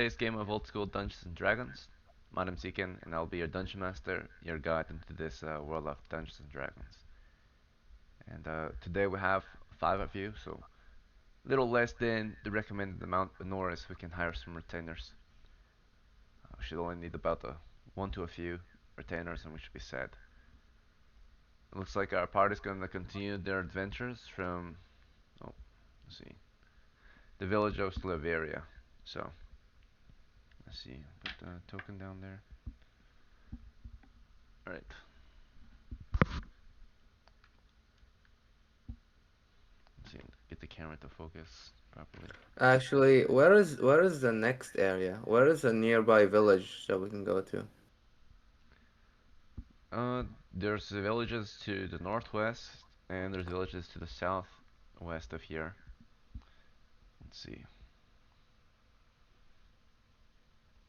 Today's game of old school Dungeons and Dragons. My name's Ekin, and I'll be your dungeon master, your guide into this world of Dungeons and Dragons. And today we have 5 of you, so a little less than the recommended amount, but no worries, we can hire some retainers. We should only need about 1 to a few retainers, and we should be set. It looks like our party's gonna continue their adventures from, oh, let's see, the village of Slaveria. So, let's see, put the token down there. Alright. Let's see, get the camera to focus properly. Actually, where is the next area? Where is a nearby village that we can go to? There's villages to the northwest, and there's villages to the southwest of here. Let's see.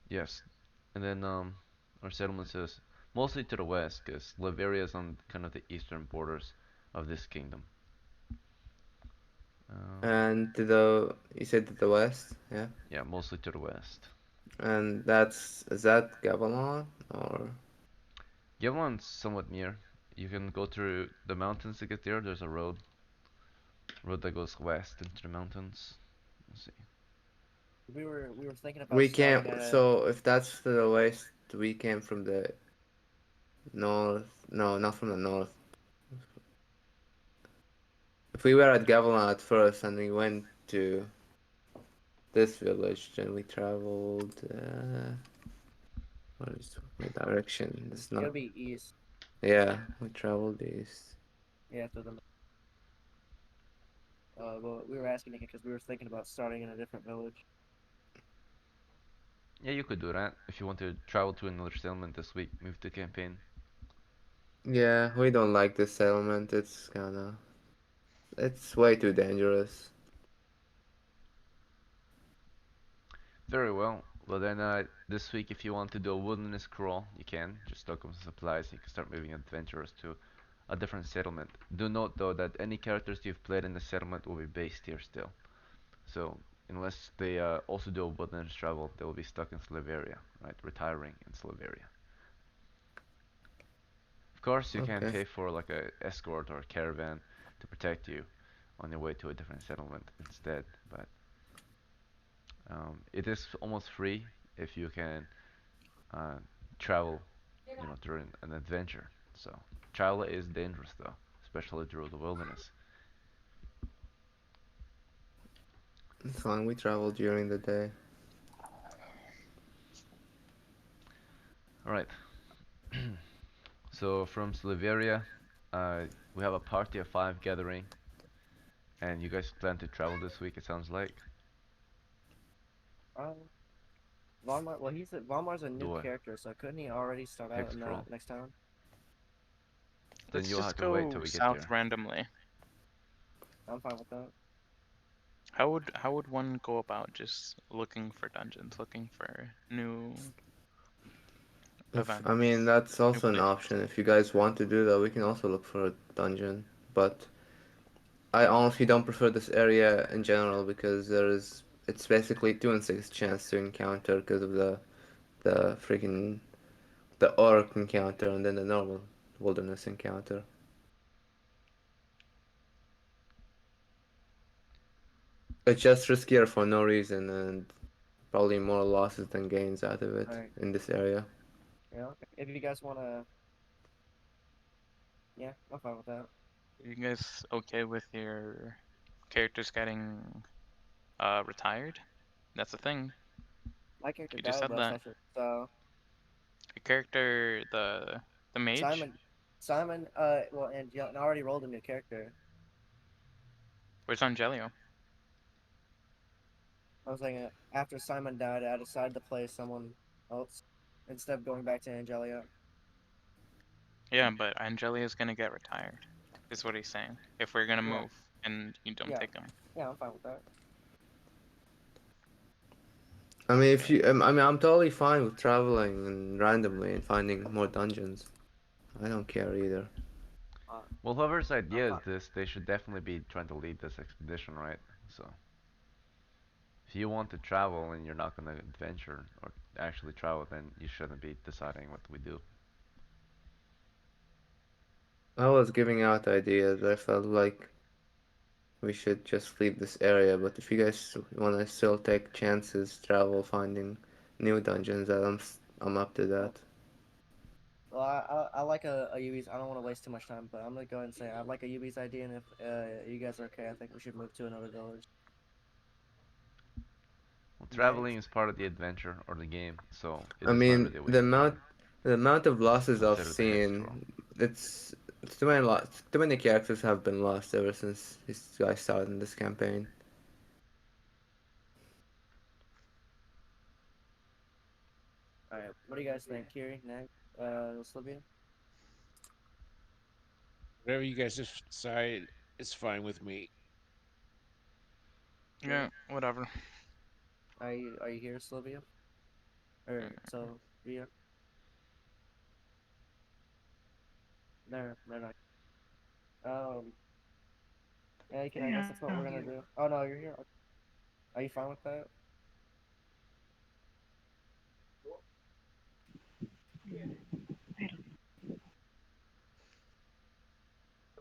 Yes, and then our settlements is mostly to the west, because Liberia is on kind of the eastern borders of this kingdom. Um, And you said to the west, yeah? yeah, mostly to the west. And is that Gavalon or? Yevon's somewhat near. You can go through the mountains to get there. There's a road that goes west into the mountains. Let's see. We were thinking about We came, starting at a so if that's to the west, we came from the north. No, not from the north. If we were at Gavalon at first and we went to this village, then we traveled. What is my direction? It's it'll not. be east. Yeah, we traveled east. Yeah, to the well, we were asking it because we were thinking about starting in a different village. Yeah, you could do that if you want to travel to another settlement this week. Move the campaign. Yeah, we don't like this settlement. It's way too dangerous. Very well. Well then, this week if you want to do a wilderness crawl, you can. Just stock up some supplies. You can start moving adventurers to a different settlement. Do note though that any characters you've played in the settlement will be based here still. So unless they also do a wilderness travel, they will be stuck in Slaveria, right? Retiring in Slaveria. Of course, you can Okay. pay for like a escort or a caravan to protect you on your way to a different settlement instead, but it is almost free if you can uh, travel, during an adventure. So travel is dangerous though, especially through the wilderness. It's fine. We traveled during the day. All right. So from Slaveria, uh, we have a party of 5 gathering, and you guys plan to travel this week. It sounds like. Um, Well, Valmar's a new Do a character, so couldn't he already start out hex in the crawl. next town? Then Let's you'll have just to wait till go we get south there. randomly. I'm fine with that. How would one go about just looking for dungeons, looking for new If events, I mean that's new also an players? option. If you guys want to do that, we can also look for a dungeon. But I honestly don't prefer this area in general because it's basically 2 in 6 chance to encounter because of the freaking the orc encounter and then the normal wilderness encounter. It's just riskier for no reason and probably more losses than gains out of All it right. in this area. Yeah. Okay. If you guys wanna, yeah, I'm fine with that. Are you guys okay with your characters getting retired? That's a thing. My character You just died said last that. session, so Your character, the mage. Simon, well, and I already rolled a new character. Where's Angelio? I was like, after Simon died, I decided to play someone else instead of going back to Angelia. Yeah, but Angelia's gonna get retired, is what he's saying. If we're gonna Well, move and you don't yeah, take him. yeah, I'm fine with that. I mean, if you, I mean, I'm totally fine with traveling and randomly and finding more dungeons. I don't care either. Uh, Well, whoever's I'm idea is fine. this, they should definitely be trying to lead this expedition, right? So If you want to travel and you're not gonna adventure or actually travel, then you shouldn't be deciding what we do. I was giving out ideas. I felt like we should just leave this area, but if you guys wanna still take chances, travel, finding new dungeons, I'm up to Well, that. well, I like a UB's. I don't want to waste too much time, but I'm gonna go ahead and say I like a UB's idea, and if you guys are okay, I think we should move to another village. Well, traveling Next, is part of the adventure or the game, so it I is not mean, really a waste of time. the amount of losses I've Consider the hex scroll. seen, it's too many too many characters have been lost ever since this guy started in this campaign. all right. What do you guys think, Kiri? Next, Slivia. Whatever you guys decide is fine with me. Yeah, Kiri, whatever. are you here, Slivia? Or so Via? There, they're not. Yeah, you can. I guess that's what we're gonna do. Oh no, you're here. Are you fine with that?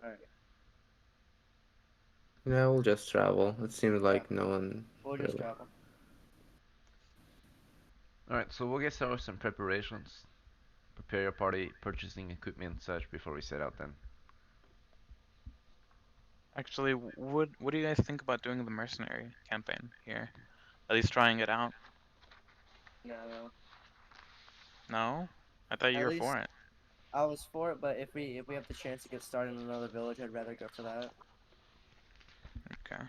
All right. Yeah, we'll just travel. It seems Yeah, like no one we'll just really. travel. Alright, so we'll get started with some preparations. Prepare your party, purchasing equipment and such before we set out then. Actually, what do you guys think about doing the mercenary campaign here? At least trying it out. No, No? I thought you at were least for it. I was for it, but if we have the chance to get started in another village, I'd rather go for that. Okay.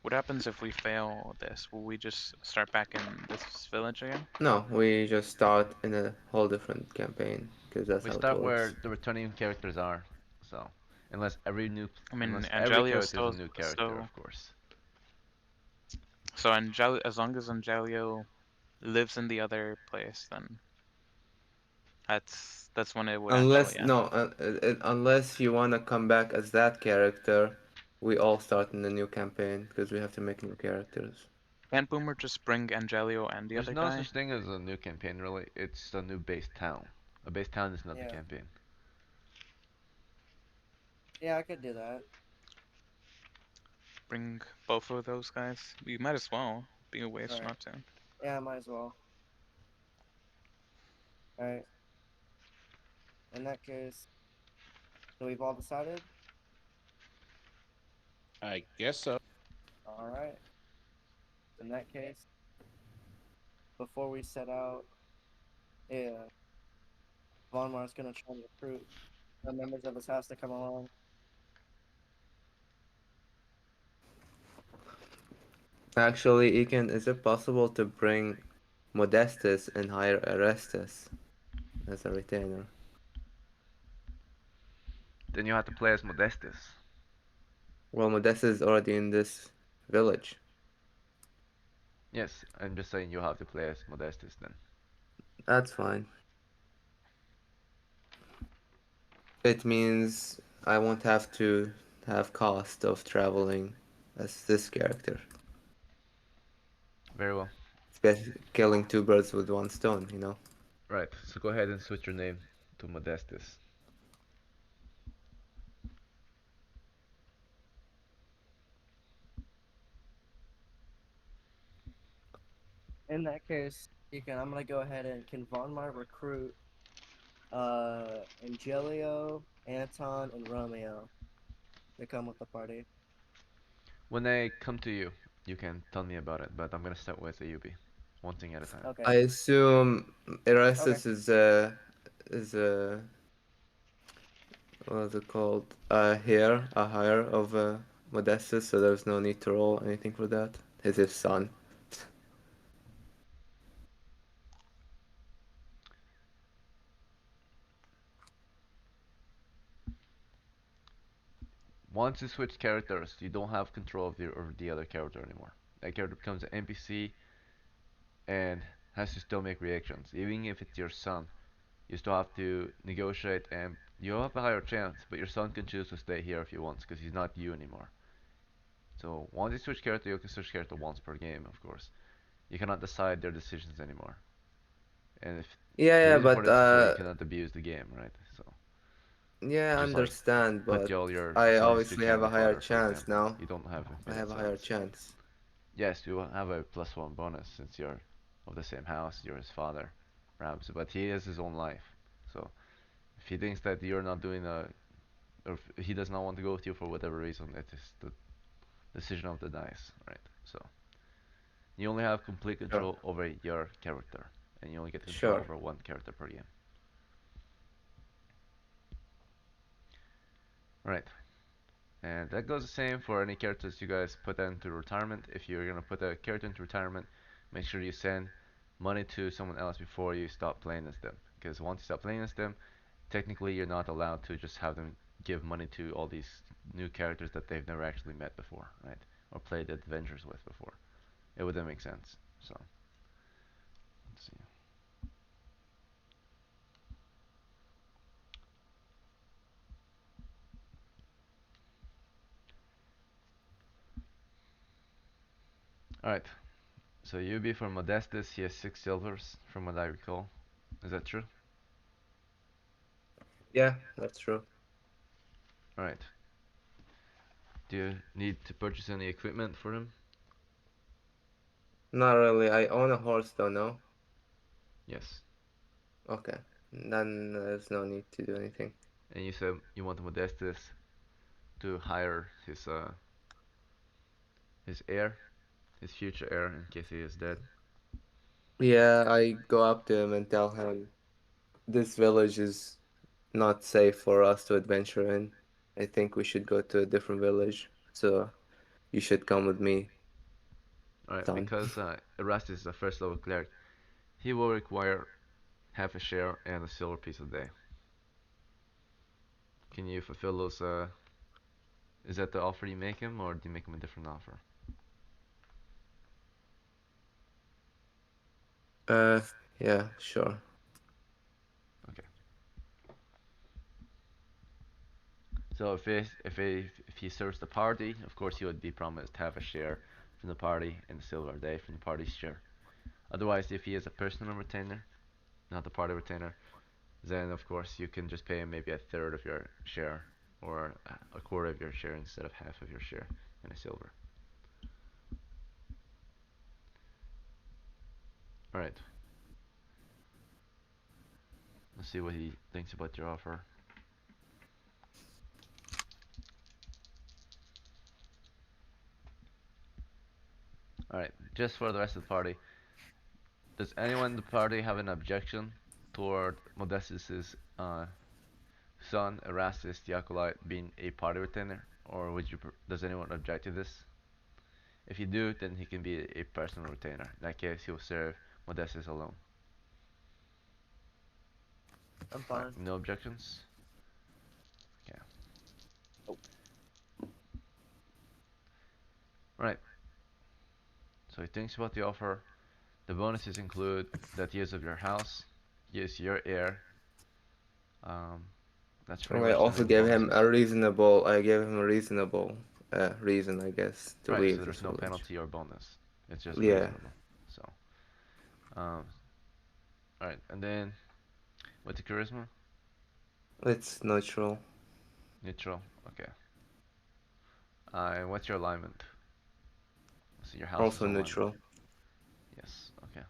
What happens if we fail this? Will we just start back in this village again? No, we just start in a whole different campaign because that's We how it start works. where the returning characters are, so I mean, unless every Angelio's character is a still new character, so of course. so as long as Angelio lives in the other place, then that's when it would actually Unless end. no, unless you wanna come back as that character, we all start in a new campaign because we have to make new characters. Can't Boomer just bring Angelio and the There's other no guy? such thing as a new campaign really. It's a new base town. A base town is not the Yeah, campaign. yeah, I could do that. Bring both of those guys? We might as well. Be a All waste right. not to. Yeah, I might as well. All right. In that case, so we've all decided. I guess so. All right. In that case, before we set out, yeah, Von Mar's gonna try and recruit the members of his house to come along. Actually, Ekin, is it possible to bring Modestus and hire Arestus as a retainer? Then you have to play as Modestus. Well, Modestus is already in this village. Yes, I'm just saying you have to play as Modestus then. That's fine. It means I won't have to have cost of traveling as this character. Very well. It's basically killing two birds with one stone, you know? Right, so go ahead and switch your name to Modestus. In that case, you can. I'm gonna go ahead and can Von Mar recruit Angelio, Anton, and Romeo to come with the party. When I come to you, you can tell me about it, but I'm gonna start with Ayubi. One thing at a time. Okay. I assume Okay. Erastus is a what's it called? A hire of Modestus, so there's no need to roll anything for that. He's his son. Once you switch characters, you don't have control of the other character anymore. That character becomes an NPC and has to still make reactions. Even if it's your son, you still have to negotiate and you have a higher chance, but your son can choose to stay here if he wants because he's not you anymore. So once you switch character, you can switch character once per game, of course. You cannot decide their decisions anymore. And if Yeah, the yeah, reason for but this is so you cannot abuse the game, right? So yeah, I just like understand, put but all your I money obviously sticks in have a your higher father, for chance example. now. You don't have I infinite have a higher sons. chance. Yes, you will have a +1 bonus since you're of the same house, you're his father, perhaps, but he has his own life. So if he thinks that you're not doing or if he does not want to go with you for whatever reason, it is the decision of the dice, right? So you only have complete Sure, control over your character, and you only get control sure, over one character per game. Right. And that goes the same for any characters you guys put into retirement. If you're gonna put a character into retirement, make sure you send money to someone else before you stop playing as them. Because once you stop playing as them, technically you're not allowed to just have them give money to all these new characters that they've never actually met before, right? Or played adventures with before. It wouldn't make sense. So let's see. Alright. So UB for Modestus, he has 6 silvers from what I recall. Is that true? yeah, that's true. Alright. Do you need to purchase any equipment for him? Not really. I own a horse though, no? Yes. Okay, then there's no need to do anything. And you said you want Modestus to hire his heir, his future heir in case he is dead. Yeah, I go up to him and tell him this village is not safe for us to adventure in. I think we should go to a different village. So you should come with me, Alright, son. because Erastus is a first level cleric, he will require half a share and a silver piece a day. Can you fulfill those? Is that the offer you make him, or do you make him a different offer? Uh, yeah, sure. Okay. So if he serves the party, of course he would be promised half a share from the party and a silver a day from the party's share. Otherwise, if he is a personal retainer, not the party retainer, then of course you can just pay him maybe a third of your share or a quarter of your share instead of half of your share in a silver. Alright, let's see what he thinks about your offer. Alright, just for the rest of the party, does anyone in the party have an objection toward Modestus's son, Erastus the Acolyte, being a party retainer? Or does anyone object to this? If you do, then he can be a personal retainer. In that case, he will serve Modestus alone. I'm Alright, fine. no objections? Okay. Oh. Right, so he thinks about the offer. The bonuses include that he is of your house, he is your heir. Um, that's pretty And I much the also main gave him bonuses. a reasonable, I gave him a reasonable reason, I guess, to Right, so leave this there's no village. penalty or bonus. It's just Yeah, reasonable. So, um, alright, and then with the charisma, it's neutral. neutral. Okay. And what's your alignment? Let's see, your house is Also alignment. neutral. Yes. Okay.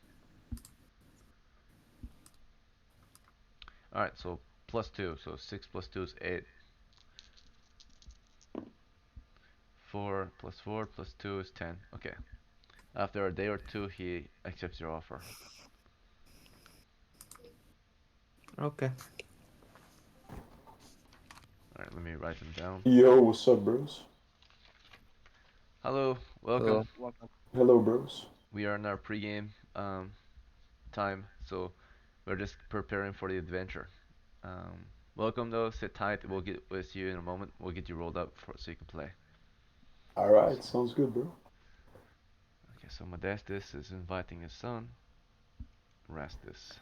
All right. So +2. So 6 + 2 is 8. 4 + 4 + 2 is 10. Okay. After a day or two, he accepts your offer. Okay. All right. Let me write them down. Yo, what's up, bros? Hello. Welcome. Hello. Welcome. Hello, bros. We are in our pregame time, so we're just preparing for the adventure. Welcome though. Sit tight. We'll get with you in a moment. We'll get you rolled up so you can play. All right, So, sounds good, bro. okay. So Modestus is inviting his son, Rastus.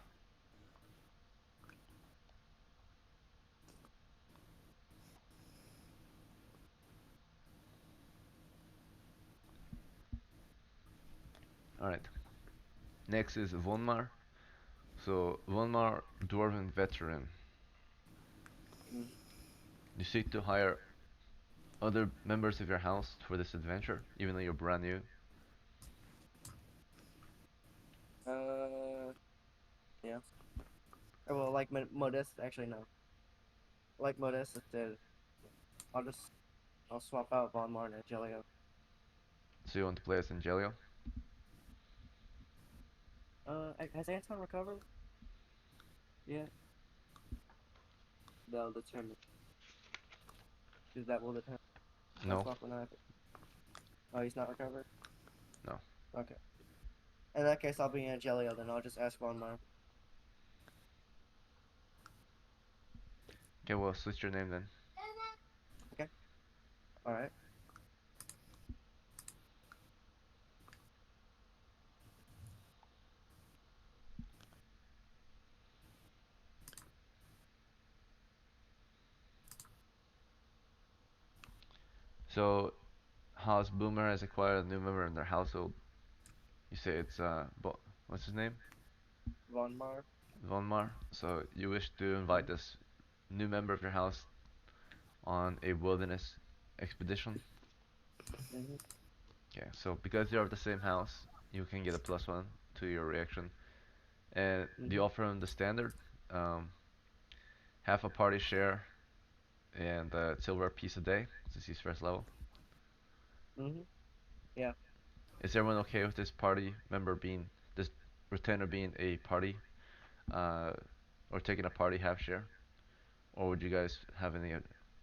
All right. Next is Vonmar. So Vonmar, dwarven veteran. Mm. You seek to hire other members of your house for this adventure, even though you're brand new. Yeah. Well, like Modest, actually no. Like Modest did. I'll just I'll swap out Von Martin and Jelio. So you want to play as Angelio? Has Anton recovered? Yeah. That'll determine. Because that will determine. I'll No, swap when I. Oh, he's not recovered. no. Okay. In that case, I'll be Angelio. Then I'll just ask Von Martin. Okay, well, switch your name then. Okay. All right. So, House Boomer has acquired a new member in their household. You say it's what's his name? Von Mar. Vonmar. So you wish to invite this new member of your house on a wilderness expedition. Mhm. Okay, so because you're of the same house, you can get a +1 to your reaction. And do you Mhm. offer him the standard? Um, half a party share and silver piece a day, since he's first level. Mhm. Yeah. Is everyone okay with this party member being, this retainer being a party, uh, or taking a party half share? Or would you guys have any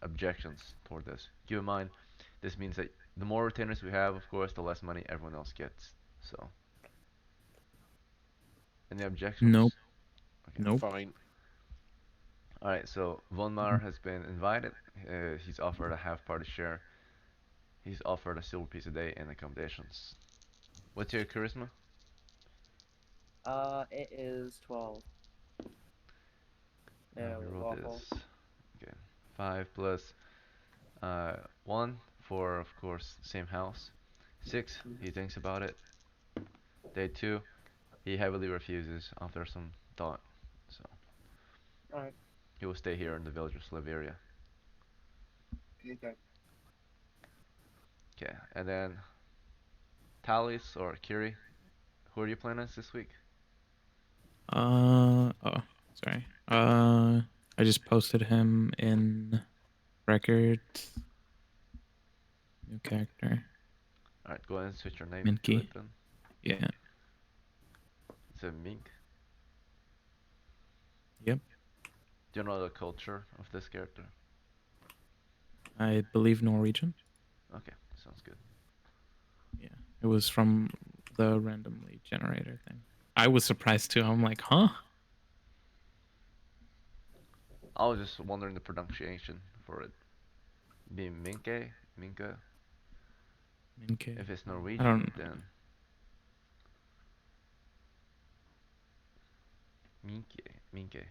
objections toward this? Keep in mind, this means that the more retainers we have, of course, the less money everyone else gets. So, any Nope. objections? Okay. Nope. Fine. Alright, so Vonmar Mhm. has been invited. He's offered a half party share. He's offered a silver piece a day and accommodations. What's your charisma? It is 12. Let Yeah, me roll waffle. this. Okay. 5 plus 1 for, of course, same house. 6, Mhm. he thinks about it. Day 2, he heavily refuses after some thought. So, All right. he will stay here in the village of Slaveria. Okay. Okay, and then Talis or Kiri, who are you playing as this week? Oh, sorry. I just posted him in records. New character. Alright, go ahead and switch your name to it Minky. then. Yeah. It's a mink. Yep. Do you know the culture of this character? I believe Norwegian. Okay, sounds good. Yeah. It was from the randomly generator thing. I was surprised too. I'm like, huh? I was just wondering the pronunciation for it. Being Minke, Minka. Minky. If it's I don't Norwegian, then Minke, Minke.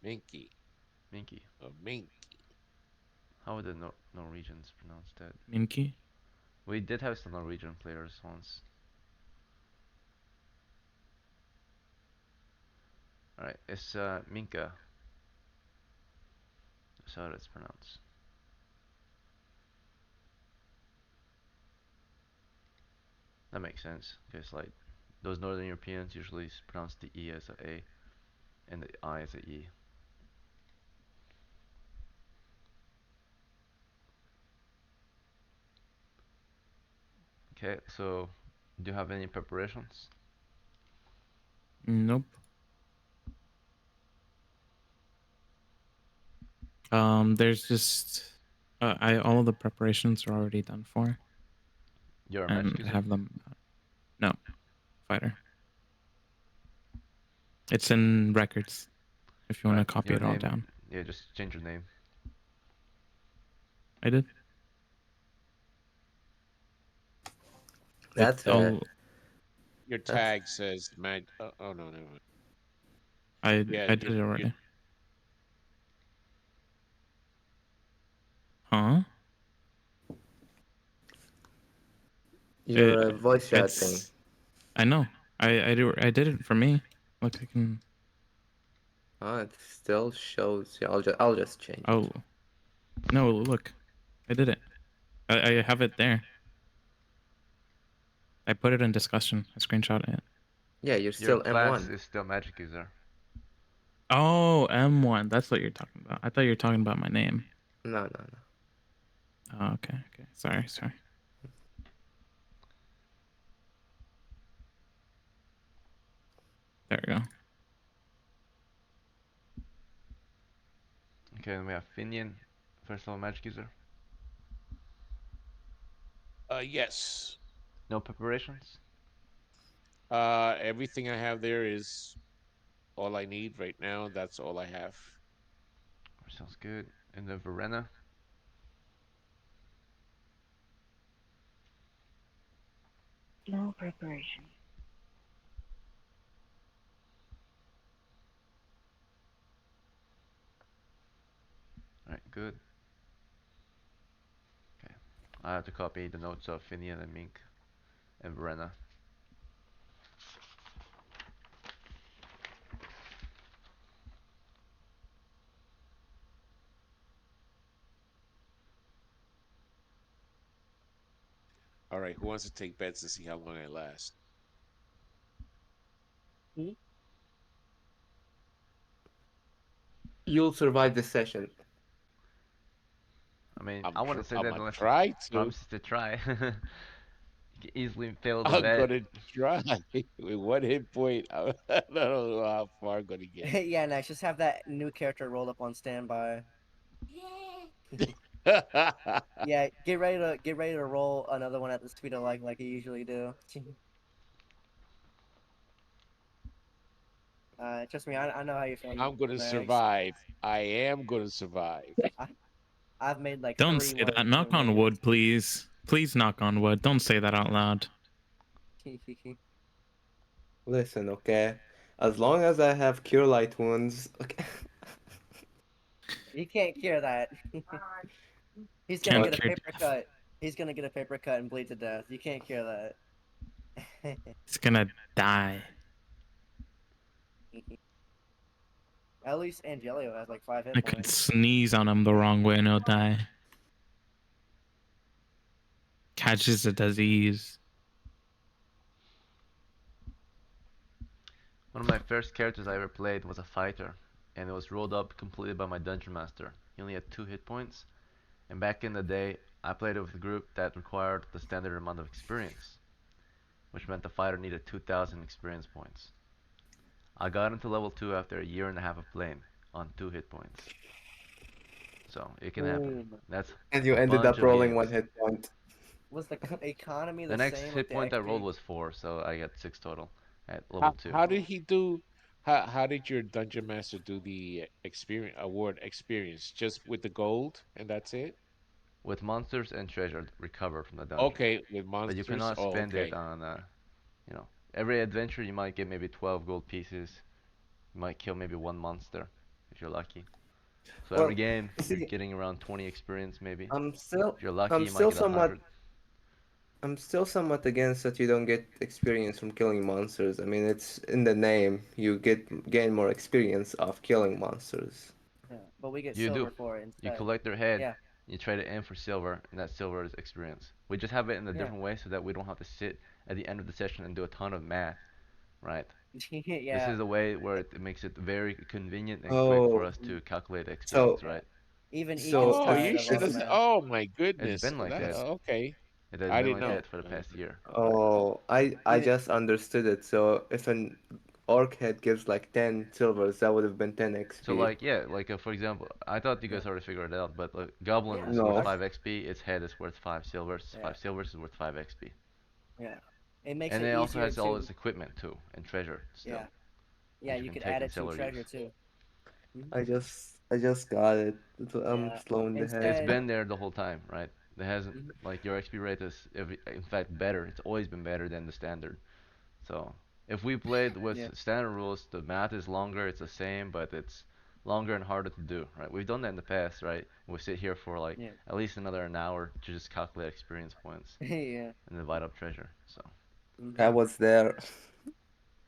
Minky. Minky. A mink. How would the Norwegians pronounce that? Minky. We did have some Norwegian players once. Alright, it's Minka. That's how it's pronounced. That makes sense, because like those Northern Europeans usually pronounce the E as a A and the I as a E. Okay, so do you have any preparations? Nope. There's just I all of the preparations are already done for, You're a match and I user? have them. No, fighter. It's in records. If you want to Alright, copy your it all name, down, yeah, just change your name. I did. But That's I'll. Your that's tag says mag. Oh no, no. Yeah, I did it your already. Huh? Your It, voice chat thing. it's I know. I did it for me. Look, I can. Oh, it still shows. Yeah, I'll just change it. Oh no! Look, I did it. I have it there. I put it in discussion. I screenshot it. Yeah, you're Your still class M1. is still magic user. Oh, M1. That's what you're talking about. I thought you were talking about my name. No, no, no. Oh, okay. Okay. Sorry. There we go. Okay, then we have Finian, first level magic user. Yes. No preparations. Everything I have there is all I need right now. That's all I have. Sounds good. And then Verena. No preparation. Alright, good. Okay. I have to copy the notes of Finian and Mink and Verena. All right. Who wants to take bets to see how long I last? You'll survive this session. I mean, I want to say I'm that gonna unless it try to. promises to try. You can easily fail the I'm bet. gonna try with one hit point. I don't know how far I'm gonna get. Yeah, next, just have that new character roll up on standby. Yeah, get ready to roll another one at the speed of like you usually do. Trust me, I know how you feel, I'm gonna Max. survive. I am gonna survive. I, I've made like Don't 3 say one that. Knock on improvements. wood, please. Please knock on wood. Don't say that out loud. Listen, okay? As long as I have cure light wounds, okay. You can't cure that. He's gonna Can't get What? a cure paper death. cut. He's gonna get a paper cut and bleed to death. You can't cure that. It's gonna die. At least Angelio has like 5 hit I could points. sneeze on him the wrong way and he'll die. Catches a disease. One of my first characters I ever played was a fighter, and it was rolled up completely by my dungeon master. He only had 2 hit points, and back in the day, I played with a group that required the standard amount of experience, which meant the fighter needed 2,000 experience points. I got into level 2 after a year and a half of playing, on 2 hit points. So, it can happen. Ooh. That's And you a ended bunch up of rolling one games. hit point. Was the economy The the next same with hit the point I rolled XP? was 4, so I got 6 total at level How 2. how did he do? How did your dungeon master do the experience award experience? Just with the gold and that's it? With monsters and treasure recovered from the dungeon. Okay, with But you monsters. cannot Oh, spend it okay. on, every adventure you might get maybe 12 gold pieces. You might kill maybe one monster if you're lucky. So every Well, game you're see, getting around 20 experience maybe. I'm still, If you're lucky, I'm you might still get 100. somewhat, I'm still somewhat against that you don't get experience from killing monsters. I mean, it's in the name. You gain more experience of killing monsters. Yeah, but we get You do. silver for it You instead. collect their head, Yeah, you try to aim for silver, and that silver is experience. We just have it in a yeah, different way so that we don't have to sit at the end of the session and do a ton of math, right? This yeah, is a way where it makes it very convenient and quick for Oh, us to calculate so experience, yeah. right? Even E gets so Oh, if tired you of should all the have. math. Oh my It's goodness. been like That that. okay. It has I been didn't like know. that for the past year. oh, I Even just understood it. So if an orc head gives like 10 silvers, that would have been 10 So XP. like yeah, like for example, I thought you yeah, guys already figured it out, but goblin yeah, is worth No. 5 XP, its head is worth 5 silvers, yeah, 5 silvers is worth 5 XP. yeah. It makes And it it also easier has all to its equipment too, and treasure yeah, still, yeah. which you You can could take add and it sell to or treasure use. too. Mhm. I just got it. I'm Yeah. slow in the It's head. Instead, been there the whole time, right? It hasn't mhm, like your XP rate is in fact better. It's always been better than the standard. So if we played with yeah, standard rules, the math is longer, it's the same, but it's longer and harder to do, right? We've done that in the past, right? We sit here for like Yeah. at least another an hour to just calculate experience points Yeah. and divide up treasure. So, I Hmm. was there.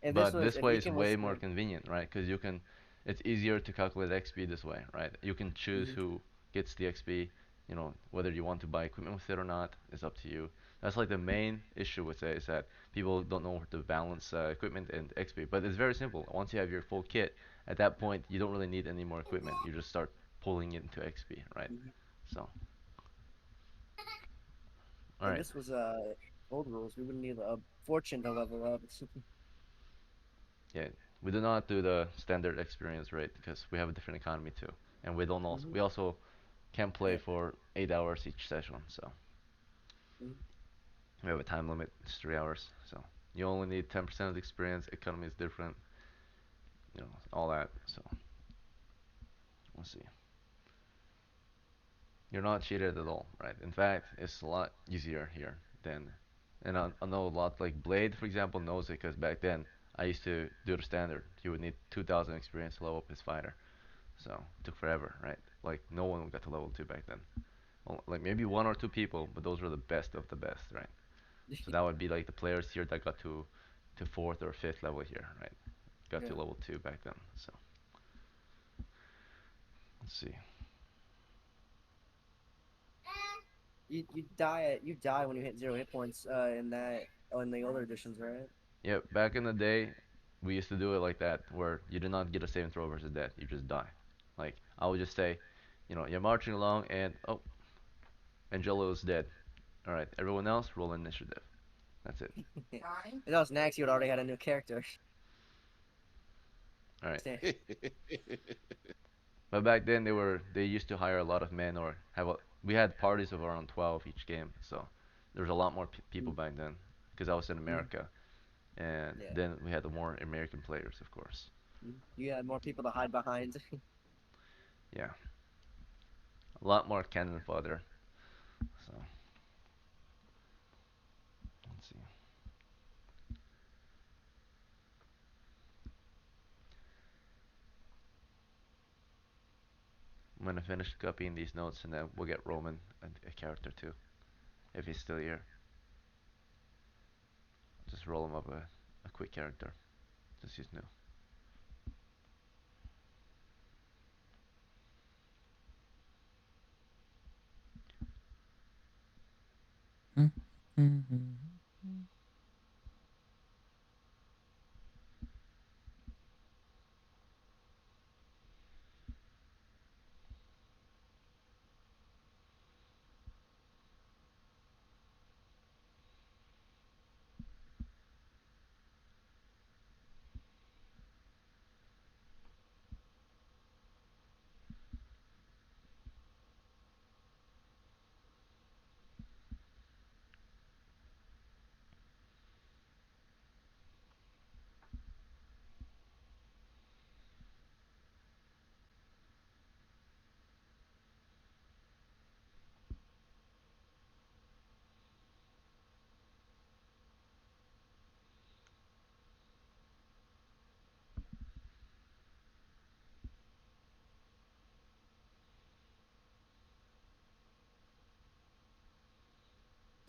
If this but was, this if way is Deacon was way more like, convenient, right? Because you can, it's easier to calculate XP this way, right? You can choose hmm who gets the XP. You know, whether you want to buy equipment with it or not is up to you. That's like the main issue with it is that people don't know where to balance equipment and XP. But it's very simple. Once you have your full kit, at that point you don't really need any more equipment. You just start pulling it into XP, right? hmm So, all if right. this was old rules, we wouldn't need a fortune to level up. Yeah, we do not do the standard experience rate because we have a different economy too, and Hmm. we also can play Yeah. for 8 hours each session. So Mhm. we have a time limit. It's 3 hours. So you only need 10% of the experience. Economy is different. You know all that. So let's see. You're not cheated at all, right? In fact, it's a lot easier here than, and I know a lot like Blade, for example, knows it because back then I used to do the standard. He would need 2,000 experience to level up his fighter. So it took forever, right? Like no one got to level 2 back then. Well, like maybe one or two people, but those were the best of the best, right? So that would be like the players here that got to fourth or fifth level here, right? Got to Yeah. level 2 back then. So let's see. You die when you hit 0 hit points in that in the older editions, right? Yeah, back in the day, we used to do it like that, where you did not get a saving throw versus death, you just die. Like I would just say, you know, you're marching along and oh, Angelo is dead. All right, everyone else roll initiative. That's it. If that was next, you would already had a new character. All right. Stand- But back then they used to hire a lot of men or we had parties of around 12 each game, so there was a lot more people Mm, back then because I was in mm, America, and yeah. then we had the more American players, of course. You had more people to hide behind. Yeah, a lot more cannon fodder. So let's see. I'm gonna finish copying these notes and then we'll get Roman a character too, if he's still here. Just roll him up a quick character, just use new.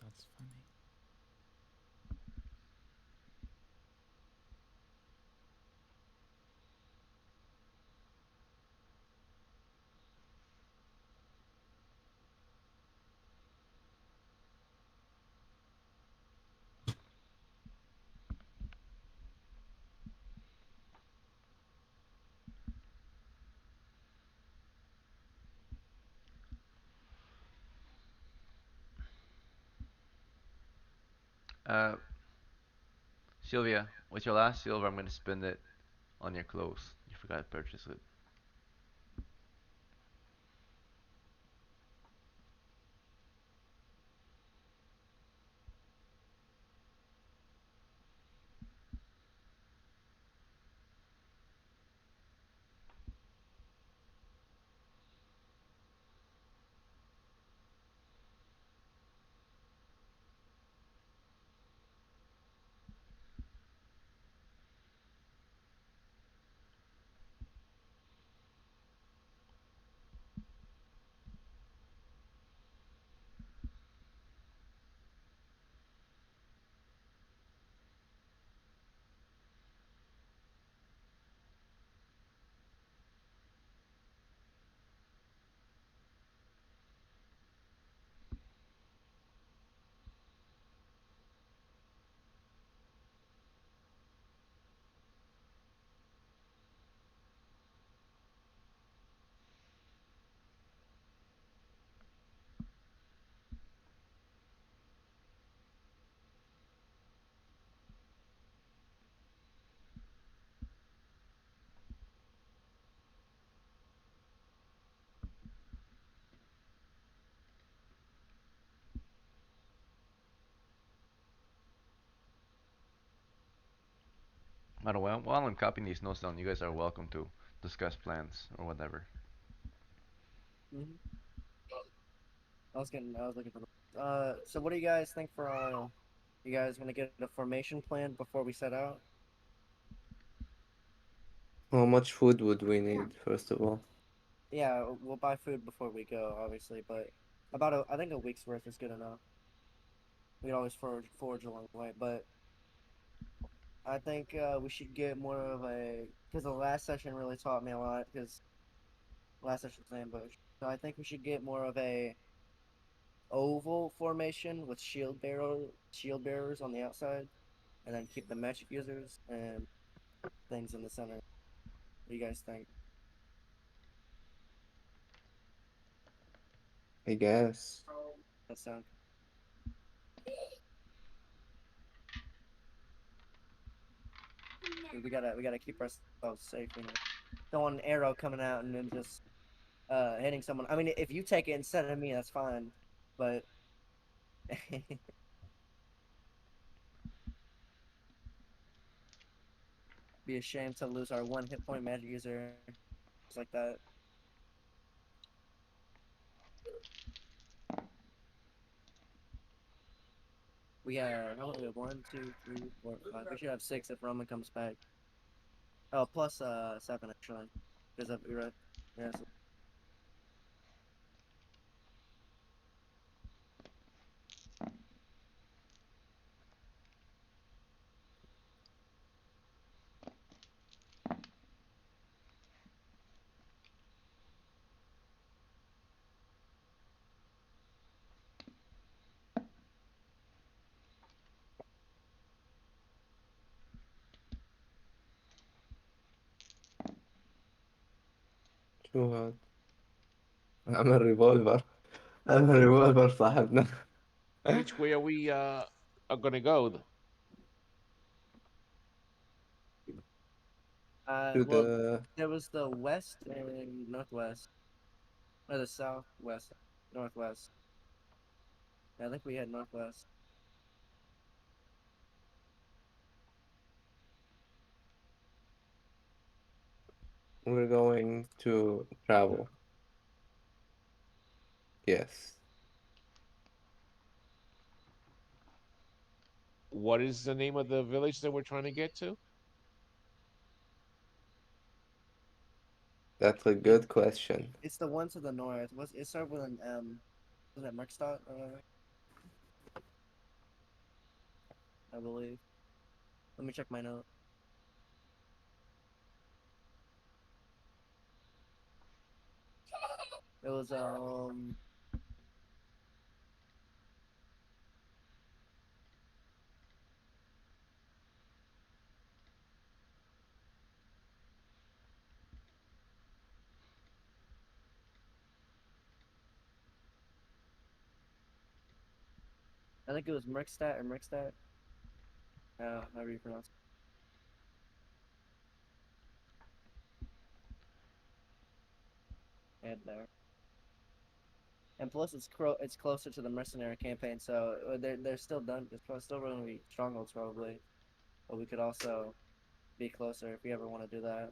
That's funny. Uh, Sylvia, with your last silver, I'm gonna spend it on your clothes. You forgot to purchase it. By the way, while I'm copying these notes down, you guys are welcome to discuss plans or whatever. Hmm. I was looking for the. So what do you guys think for You guys want to get a formation plan before we set out? How much food would we need, first of all? Yeah, we'll buy food before we go, obviously, but I think a week's worth is good enough. We can always forage along the way, but I think we should get more of a because the last session really taught me a lot because last session was ambush. So I think we should get more of a oval formation with shield bearers on the outside, and then keep the magic users and things in the center. What do you guys think? I guess. That sound we gotta keep ourselves safe. You know, don't want an arrow coming out and then just hitting someone. I mean, if you take it instead of me, that's fine, but be ashamed to lose our one hit point magic user just like that. We have one, two, three, four, five. We should have six if Roman comes back. Oh, plus seven actually, because of you're right. Yeah, so Too hard. I'm a revolver. I'm a revolver صاحبنا. Which way are we are gonna go? To well, the there was the west and northwest, or the southwest, northwest. Yeah, I think we had northwest. we're going to travel. Yes. What is the name of the village that we're trying to get to? That's a It good question. it's the one to the north. Was it started with an M? Was it Merkstadt? I believe. Let me check my note. It was I think it was Merkstadt or Merkstadt. However you pronounce it. And there. And plus, it's closer to the mercenary campaign, so they're still done. It's still going to be strongholds probably, but we could also be closer if we ever want to do that.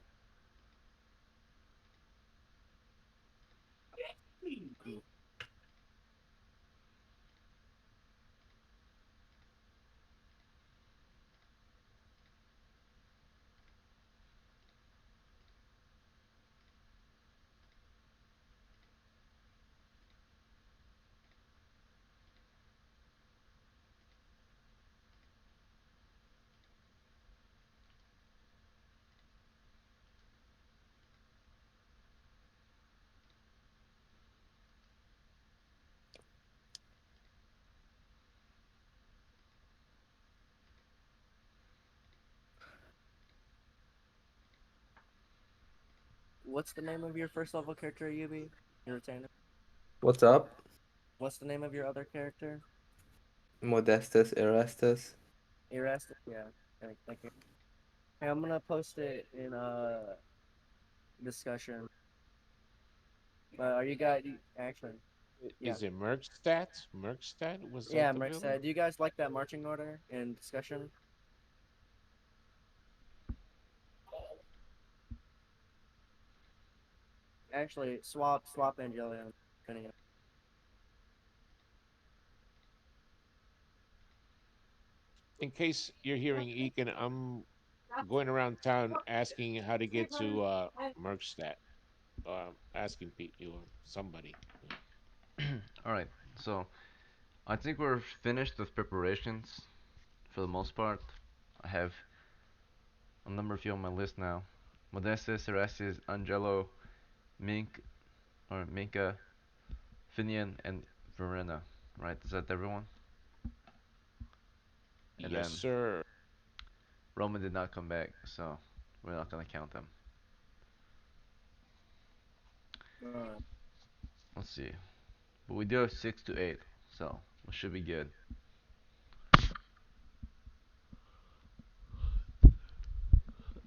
What's the name of your first level character, Yubi? Your retainer. What's up? What's the name of your other character? Modestus Erastus. Erastus. Yeah. Thank you. Hey, I'm gonna post it in discussion. Are you guys actually? Yeah. Is it Merkstadt? Merkstadt? Was that Yeah, the Merc village? said. Do you guys like that marching order in discussion? Actually, swap Angelia. And In case you're hearing Ekin, I'm going around town asking how to get to Merkstadt. Asking you or somebody. All right. So I think we're finished with preparations for the most part. I have a number of you on my list now. Modestus, Erastus, Angelo, Mink, or Minka, Finian, and Verena. Right? Is that everyone? And Yes, then sir. Roman did not come back, so we're not gonna count them. Let's see. But we do have 6 to 8, so we should be good.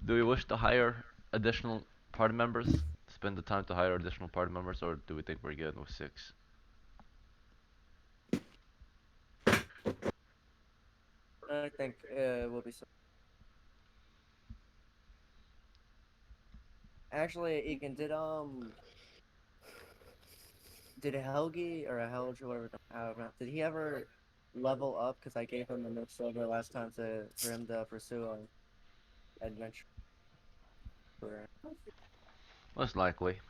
Do we wish to hire additional party members? Spend the time to hire additional party members, or do we think we're good with 6? I think will be. Actually, Egan, did Helgi or Helge or whatever, did he ever level up? Because I gave him a new silver last time for him to pursue an adventure. Most likely.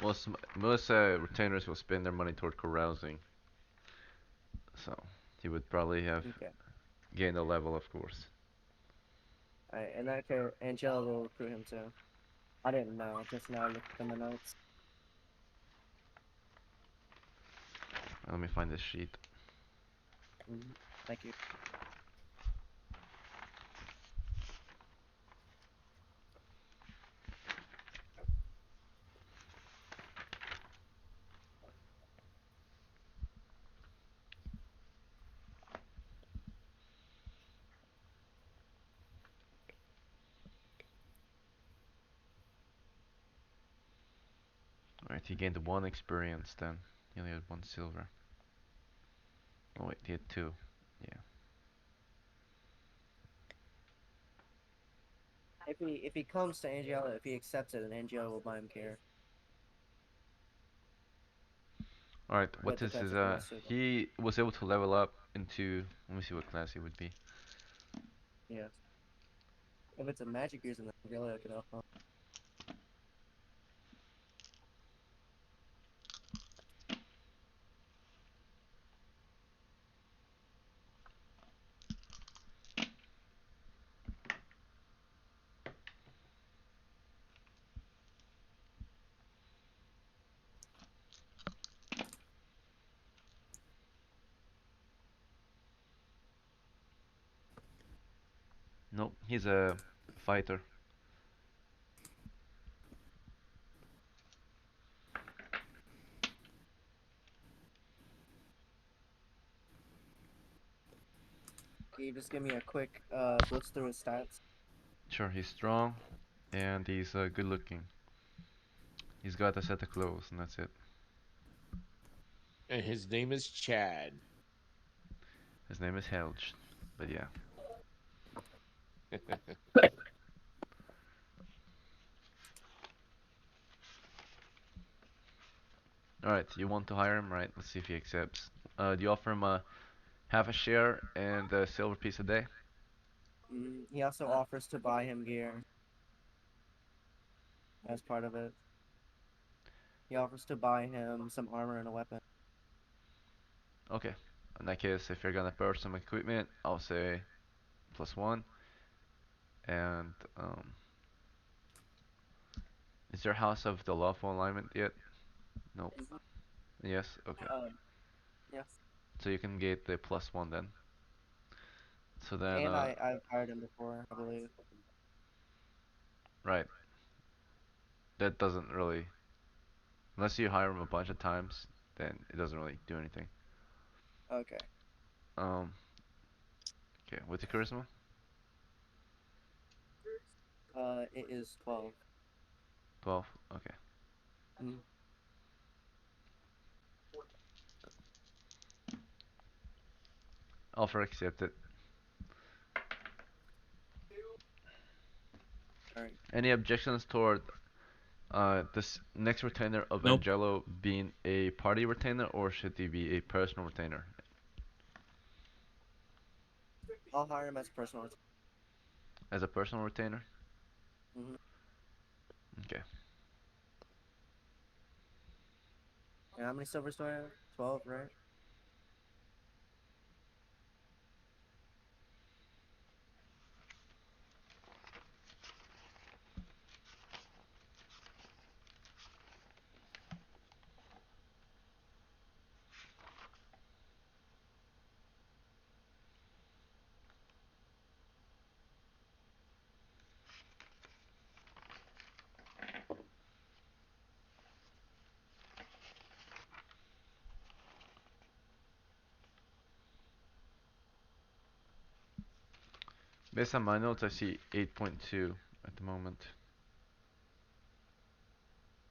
Most retainers will spend their money toward carousing, so he would probably have Okay. gained a level, of course. Alright, in that case, Angela will recruit him too. I didn't know. Just now I looked at my notes. Let me find this sheet. Thank you. Alright, he gained 1 experience then. He only had 1 silver. Oh wait, he had 2. Yeah. If he comes to Angela, if he accepts it, then Angela will buy him gear. Alright, But what it is depends his if he wants to. he was able to level up into, let me see what class he would be. Yeah. If it's a magic gears, then Angela can help him. Nope, he's a fighter. Can you just give me a quick blitz through his stats? Sure, he's strong and he's good looking. He's got a set of clothes and that's it. And his name is Chad. His name is Helge. But yeah. Alright, you want to hire him, right? Let's see if he accepts. Do you offer him a half a share and a silver piece a day? He also offers to buy him gear as part of it. He offers to buy him some armor and a weapon. Okay. In that case, if you're gonna purchase some equipment, I'll say +1. And is your house of the lawful alignment yet? Nope. Yes. Okay. Yes. So you can get the +1 then. So then, And I've hired him before, I believe. right. That doesn't really, unless you hire him a bunch of times, then it doesn't really do anything. Okay. Um. Okay. What's your charisma? It is 12. 12. Okay. Mm. Offer accepted. Alright. Any objections toward this next retainer of Nope. Angelo being a party retainer or should he be a personal retainer? I'll hire him as personal. As a personal retainer? Mm-hmm. Okay. And how many silvers do I have? 12, right? Based on my notes, I see 8.2 at the moment.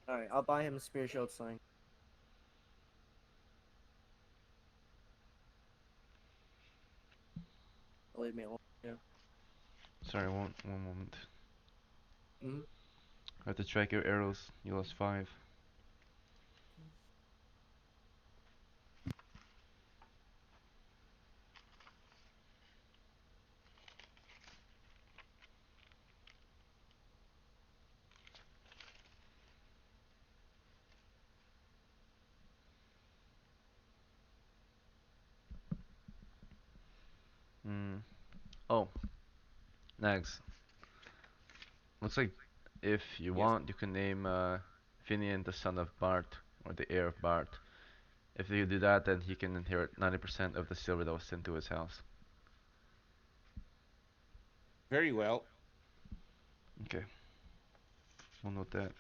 Alright, I'll buy him a spear shield sling. Leave me alone. Yeah. Sorry, one moment. Mm-hmm. I have to track your arrows. You lost 5. Hmm. Oh, Nags. Looks like if you Yes. want, you can name Finian the son of Bart or the heir of Bart. If you do that, then he can inherit 90% of the silver that was sent to his house. Very well. Okay, we'll note that.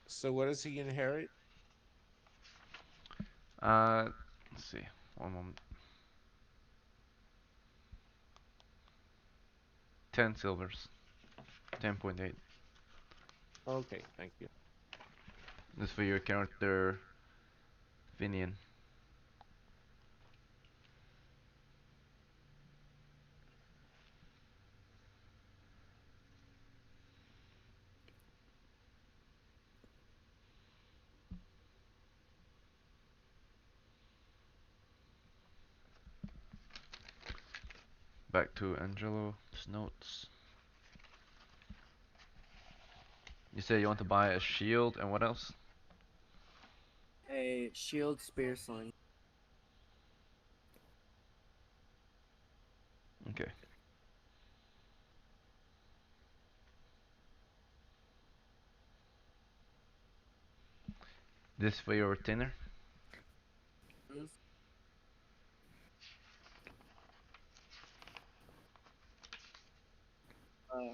So what does he inherit? Let's see. One moment. 10 silvers. 10.8. Okay, thank you. This for your character, Finian. Back to Angelo's notes. You say you want to buy a shield and what else? A shield spear sling. Okay. This for your retainer? Mm-hmm.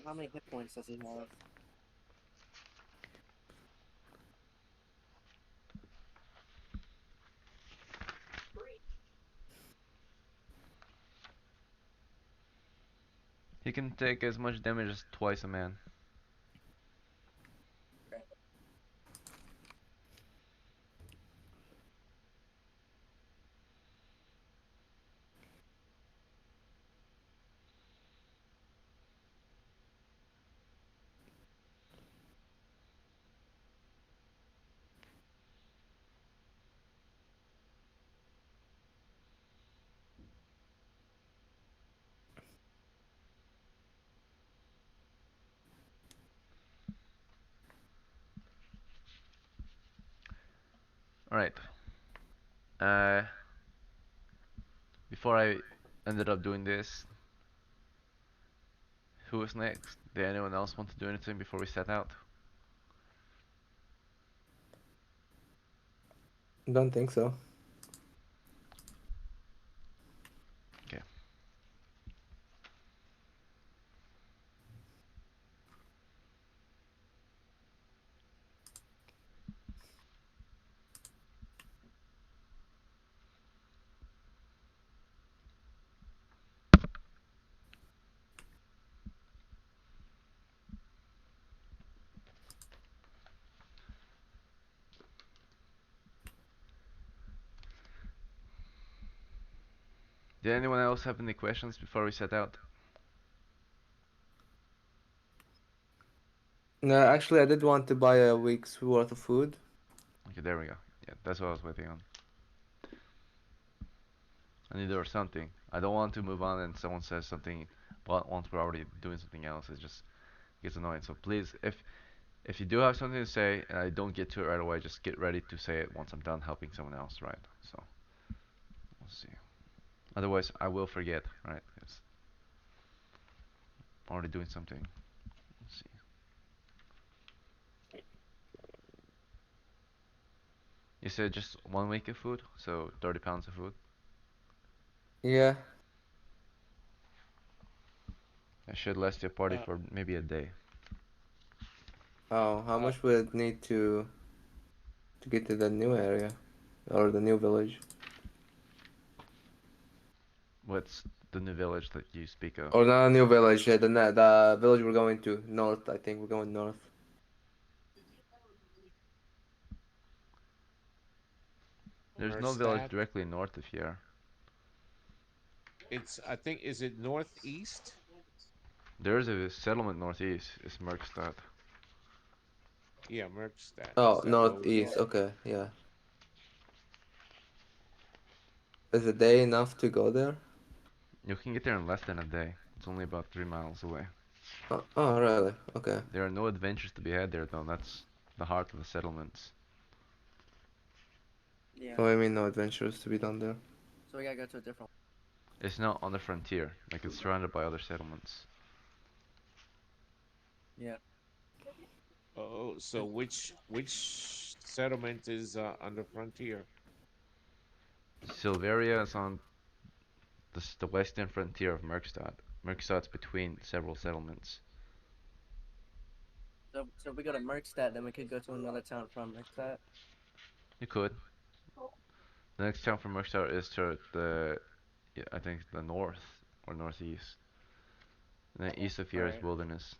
How many hit points does he have? He can take as much damage as twice a man. Alright. Uh, Before I ended up doing this, Who is next? Did anyone else want to do anything before we set out? Don't think so. Okay. Did anyone else have any questions before we set out? No, actually, I did want to buy a week's worth of food. Okay, there we go. Yeah, that's what I was waiting on. I need or something. I don't want to move on and someone says something once we're already doing something else. It just gets annoying. So please, if you do have something to say and I don't get to it right away, just get ready to say it once I'm done helping someone else, right? So we'll see. Otherwise, I will forget, right? It's already doing something. Let's see. You said just 1 week of food, so 30 pounds of food. Yeah. That should last your party Uh, for maybe a day. Oh, how uh, much would it need to get to the new area or the new village? What's the new village that you speak of? Or not a new village, the village we're going to north. I think we're going north. There's no village Merstadt. directly north of here. It's, I think, is it northeast? There is a settlement northeast. It's Merkstad. Yeah, Merstadt. Oh, Is that where we're northeast. going? Okay, yeah. Is a day enough to go there? You can get there in less than a day. It's only about 3 miles away. Oh, really? Okay. There are no adventures to be had there, though. That's the heart of the settlements. Yeah. Oh, I mean, no adventures to be done there. So we gotta go to a different. It's not on the frontier. Like it's surrounded by other settlements. Yeah. Oh, so which settlement is on the frontier? Silveria is on the western frontier of Merkstad. Merkstad's between several settlements. So if we go to Merkstadt, then we could go to another town from Merkstadt. You could. The next town from Merkstad is to the, yeah, I think the north or northeast. And then east of here is Alright. wilderness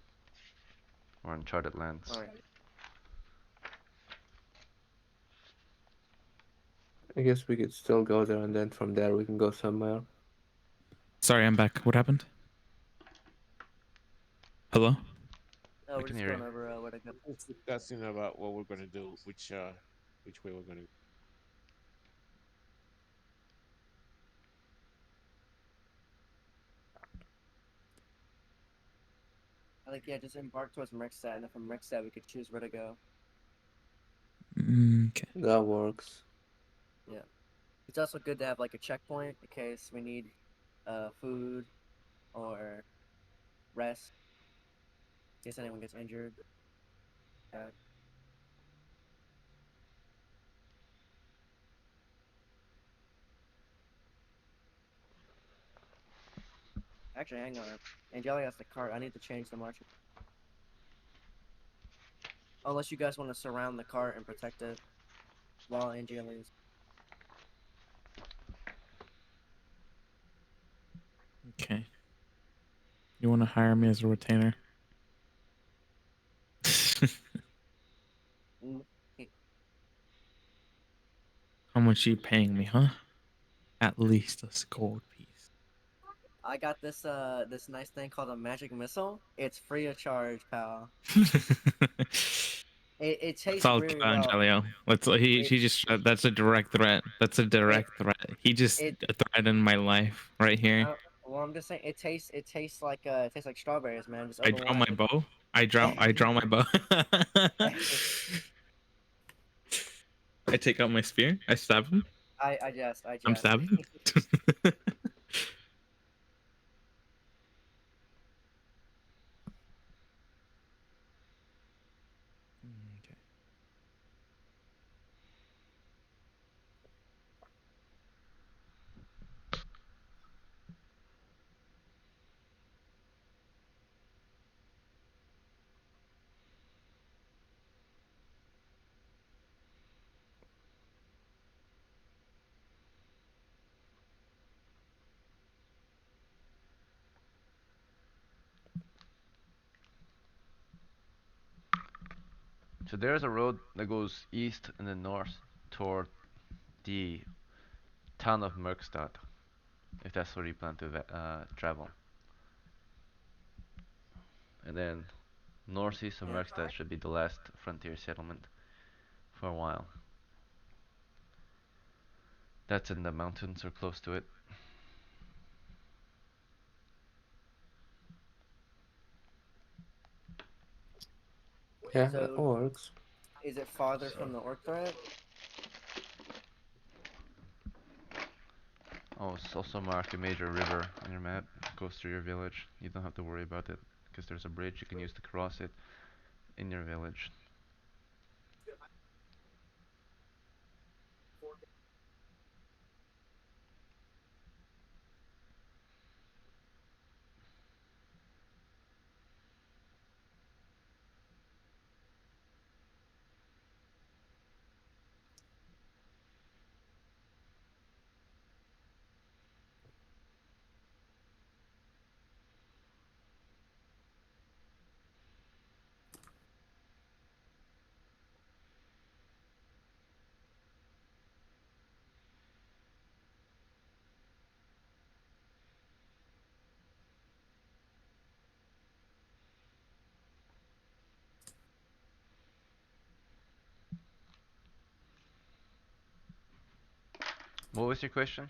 or uncharted lands. Alright. I guess we could still go there, and then from there we can go somewhere. Sorry, I'm back. What happened? Hello? Oh, I we're can just hear you. going over where to go. It's discussing about what we're gonna do, which way we're gonna. I think yeah, just embark towards Merkstadt, and then from Merkstadt we could choose where to go. Okay. That works. Yeah. It's also good to have like a checkpoint in case we need food or rest. In case anyone gets injured. Yeah. Actually, hang on. Angeli has the cart. I need to change the marching. Unless you guys want to surround the cart and protect it while Angeli is. Okay. You want to hire me as a retainer? Mm. How much are you paying me, huh? At least a gold piece. I got this nice thing called a magic missile. It's free of charge, pal. It Let's tastes all kill really well. Angelio. It He just that's a direct threat. That's a it direct threat. He just it. threatened my life right here. Well, I'm just saying it tastes like strawberries, man. Just I open draw wide. my bow. I draw my bow. I take out my spear. I stab him. I I'm jest. stabbing. So there's a road that goes east and then north toward the town of Merkstad, if that's where you plan to travel. And then northeast of Merkstad should be the last frontier settlement for a while. That's in the mountains or close to it. Yeah, that So, works. is it farther So from the orc threat? Oh, it's also marked a major river on your map. It goes through your village. You don't have to worry about it because there's a bridge you can use to cross it in your village. What was your question?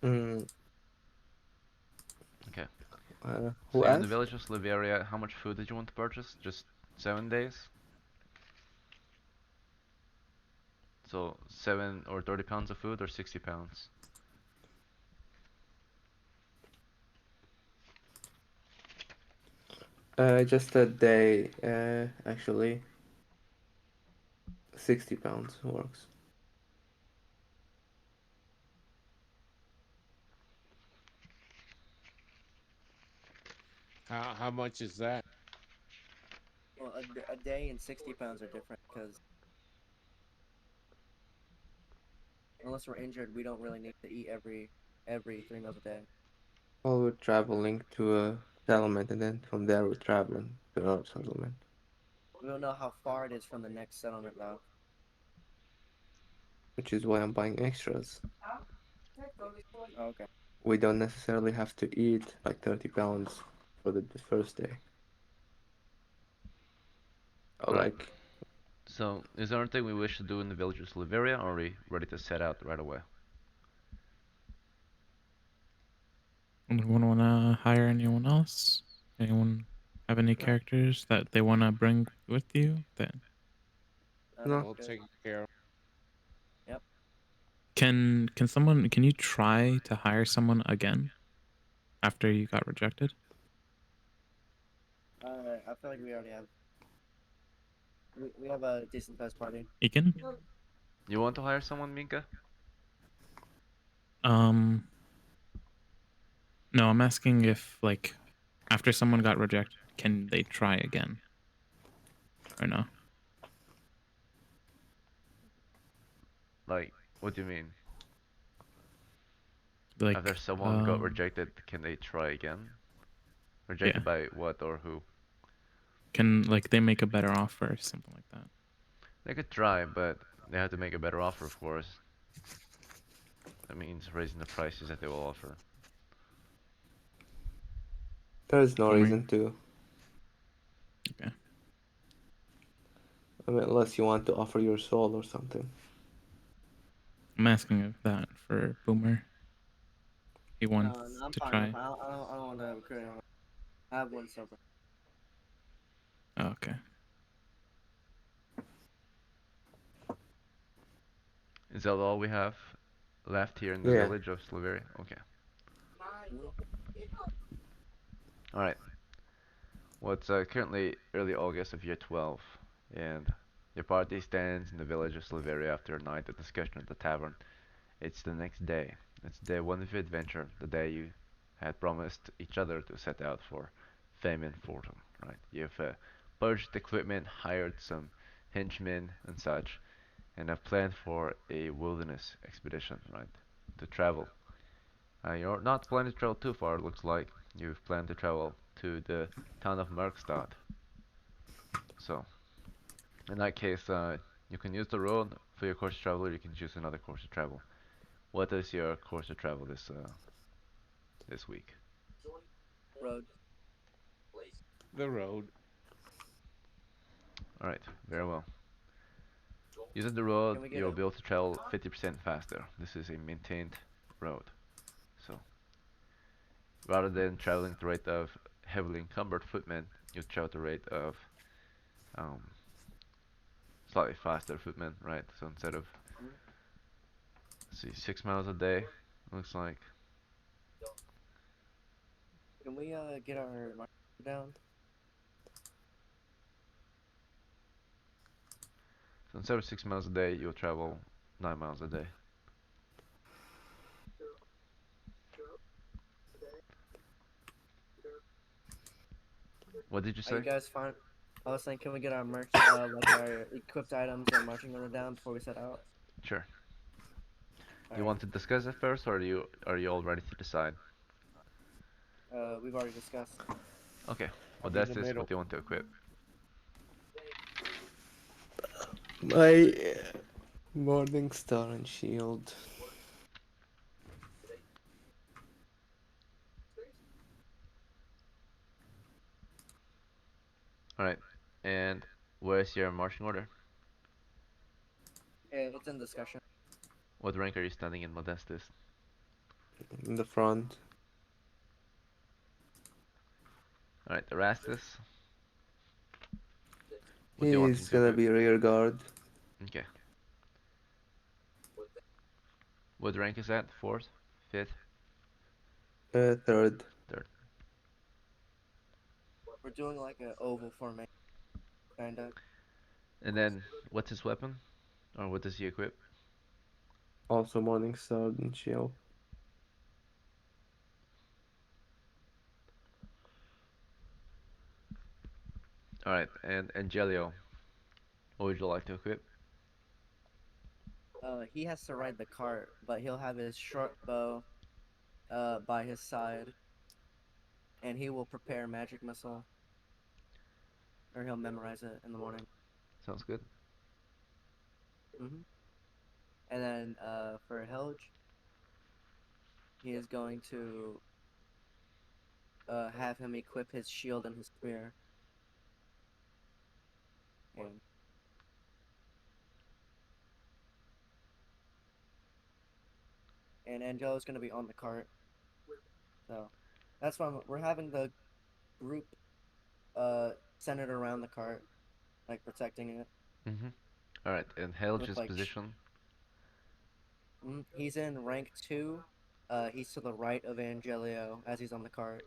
Mm, Okay. who So you're in the asked? village of Sliveria. How much food did you want to purchase? Just 7 days? So 7 or 30 pounds of food or 60 pounds? Just a day, actually. 60 pounds works. how much is that? Well, a day and 60 pounds are different because unless we're injured, we don't really need to eat every 3 meals a day. Well, we're traveling to a settlement, and then from there we're traveling to another settlement, We don't know how far it is from the next settlement though. which is why I'm buying extras. Oh, okay. We don't necessarily have to eat like 30 pounds for the first day. Right. Like, So is there anything we wish to do in the village of Sliveria, or are we ready to set out right away? Anyone want to hire anyone else? Anyone have any no, characters that they want to bring with you? That no. That's We'll good. take care of. Yep. can you try to hire someone again after you got rejected? I feel like we already have. We have a decent sized party. Egan? You want to hire someone, Minka? Um, no, I'm asking if like after someone got rejected, can they try again or no? Like, what do you mean? After Like, someone got rejected, can they try again? yeah, Rejected by what or who? can like they make a better offer or something like that? They could try, but they have to make a better offer, of course. That means raising the prices that they will offer. There is no Boomer. reason to. Okay. I mean, unless you want to offer your soul or something. I'm asking of that for Boomer. He wants No, I'm to fine. I'm try. fine. I don't want to recruit anyone. I have one silver. Oh, okay. Is that all we have left here in the Yeah. village of Slaveria? Okay. Mhm. Alright. Well, it's currently early August of year 12, and your party stands in the village of Slaveria after a night of discussion at the tavern. It's the next day. It's day one of your adventure, the day you had promised each other to set out for fame and fortune, right? You've purchased equipment, hired some henchmen and such, and have planned for a wilderness expedition, right? To travel You're not planning to travel too far, it looks like. You've planned to travel to the town of Merkstad. So, in that case, you can use the road for your course of travel, or you can choose another course of travel. What is your course of travel this week? Road. The road. Alright, very well. Using the road, Can we get you'll a be able to travel 50% faster. This is a maintained road. So, rather than traveling at the rate of heavily encumbered footmen, you travel at the rate of um, slightly faster footmen, right? So instead of, let's see, 6 miles a day, looks like. Can we get our marker down? So instead of 6 miles a day, you'll travel 9 miles a day. What did you Are you say? guys fine? I was saying, can we get our merch, like our equipped items and marching order down before we set out? Sure. All You right. want to discuss it first, or are you all ready to decide? We've already discussed. Okay. Well, In that's the this. What middle. do you want to equip? My Morning Star and Shield. All right. And where's your marching order? It's in discussion. What rank are you standing in, Modestus? In the front. All right, Erastus. What do you want him He's to gonna equip? be rear guard. Okay. What rank is that? Fourth, fifth, Third. third. We're doing like an oval formation, kinda. And then what's his weapon? Or what does he equip? Also Morning Star and Shield. All right, and Angelio. What would you like to equip? He has to ride the cart, but he'll have his short bow, by his side, and he will prepare magic missile, or he'll memorize it in the morning. Sounds good. hmm And then, for Helge, he is going to, have him equip his shield and his spear, and Angelo's gonna be on the cart. So that's why we're having the group centered around the cart, like protecting it Mm-hmm. All right, and with Helge's like position. he's in rank 2. He's to the right of Angelio as he's on the cart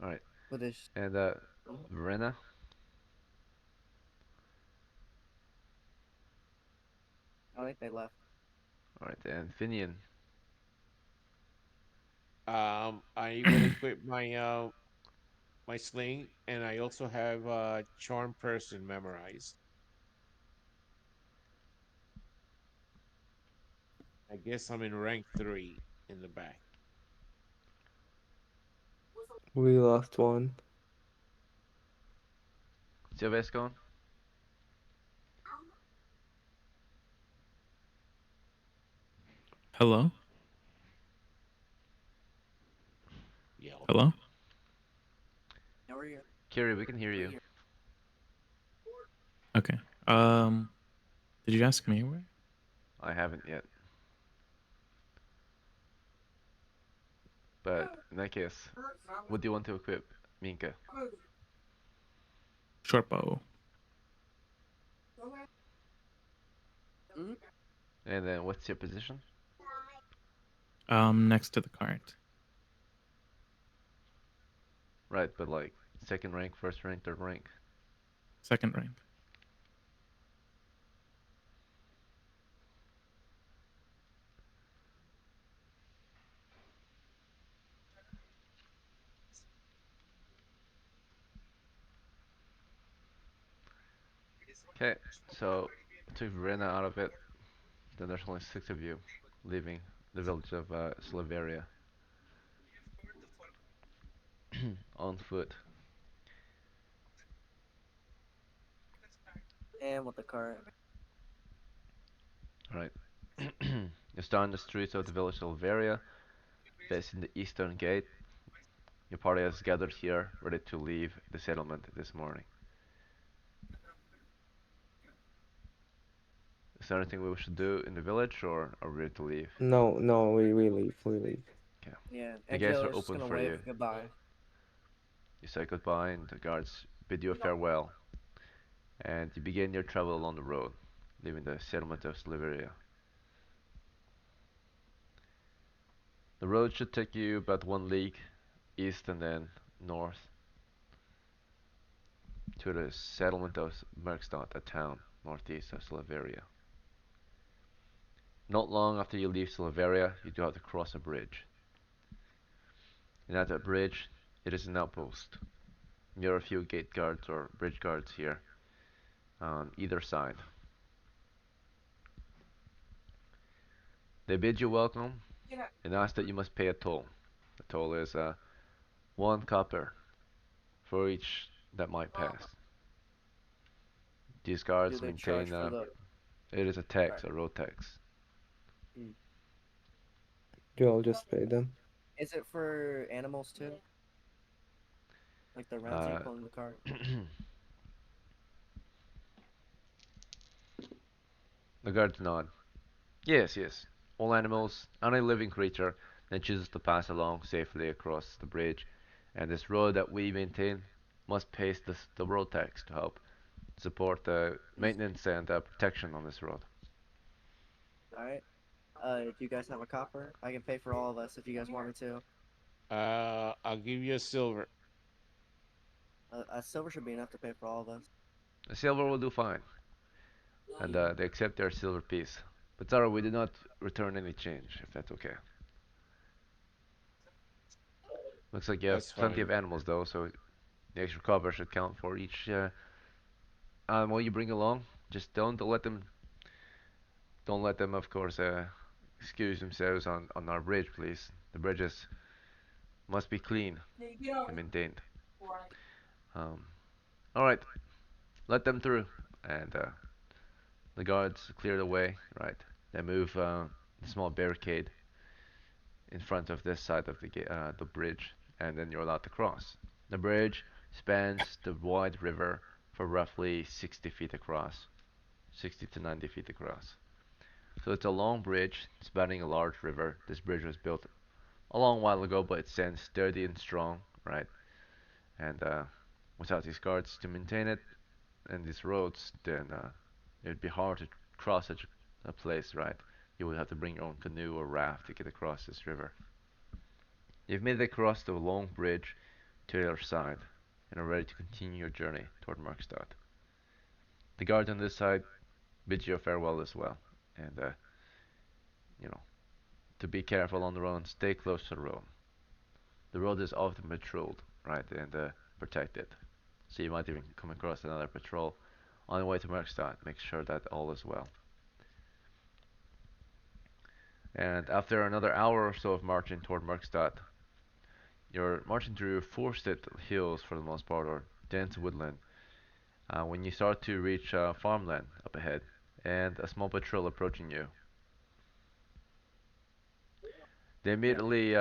All right, with his. and Mhm. Verena. I think they left. All right, and Finian. I will equip my sling, and I also have charm person memorized. I guess I'm in rank 3 in the back. We lost one. Silvestre going? Hello? Yeah. Hello? Now we're here. Kiri, we can hear We're you. here. Okay. Um, did you ask me where? I haven't yet. But in that case, what do you want to equip, Minka? Short bow. Mhm. And then what's your position? Next to the cart. Right, but like second rank, first rank, third rank. Second rank. Okay, so took Verena out of it. Then there's only six of you leaving the village of Slaveria on foot. And with the cart. Right. You stand on the streets of the village of Slaveria, facing the eastern gate. Your party has gathered here, ready to leave the settlement this morning. Is there anything we should do in the village, or are we ready to leave? No, no, we leave, we leave. Okay. Yeah, The gates are Angelio's just open gonna for wave you. goodbye. You say goodbye, and the guards bid you a farewell, and you begin your travel along the road, leaving the settlement of Slaveria. The road should take you about 1 league east and then north to the settlement of Merkstad, a town northeast of Slaveria. Not long after you leave Slaveria, you do have to cross a bridge. And at that bridge, it is an outpost. There are a few gate guards or bridge guards here on either side. They bid you welcome and ask that you must pay a toll. The toll is 1 copper for each that might pass. These Do guards they charge maintain for the? it is a Right. tax, a road tax. Mm. You'll just pay them. Is it for animals too? Like the Renzi Uh, pulling the cart? the guards nod. Yes, yes. All animals, any living creature that chooses to pass along safely across the bridge and this road that we maintain must pay the road tax to help support the maintenance and protection on this road. Alright. Do you guys have a copper? I can pay for all of us if you guys want me to. I'll give you a silver. A silver should be enough to pay for all of us. The silver will do fine, and they accept their silver piece. But sorry, we do not return any change, if that's okay. Looks like you That's have plenty fine. of animals though, so the extra cover should count for each animal you bring along. Just don't let them, of course, excuse themselves on our bridge, please. The bridges must be clean and maintained. Um, all right, let them through, and the guards clear the way. Right, they move the small barricade in front of this side of the bridge, and then you're allowed to cross. The bridge spans the wide river for roughly 60 feet across, 60 to 90 feet across. So it's a long bridge spanning a large river. This bridge was built a long while ago, but it stands sturdy and strong, right? And without these guards to maintain it and these roads, then it'd be hard to cross such a place, right? You would have to bring your own canoe or raft to get across this river. You've made it across the long bridge to the other side and are ready to continue your journey toward Markstad. The guards on this side bid you farewell as well, and you know to be careful on the road. Stay close to the road. The road is often patrolled, right, and protected. So you might even come across another patrol on the way to Merkstad. Make sure that all is well. And after another hour or so of marching toward Merkstad, you're marching through forested hills for the most part, or dense woodland, when you start to reach farmland up ahead, and a small patrol approaching you. They Yeah. immediately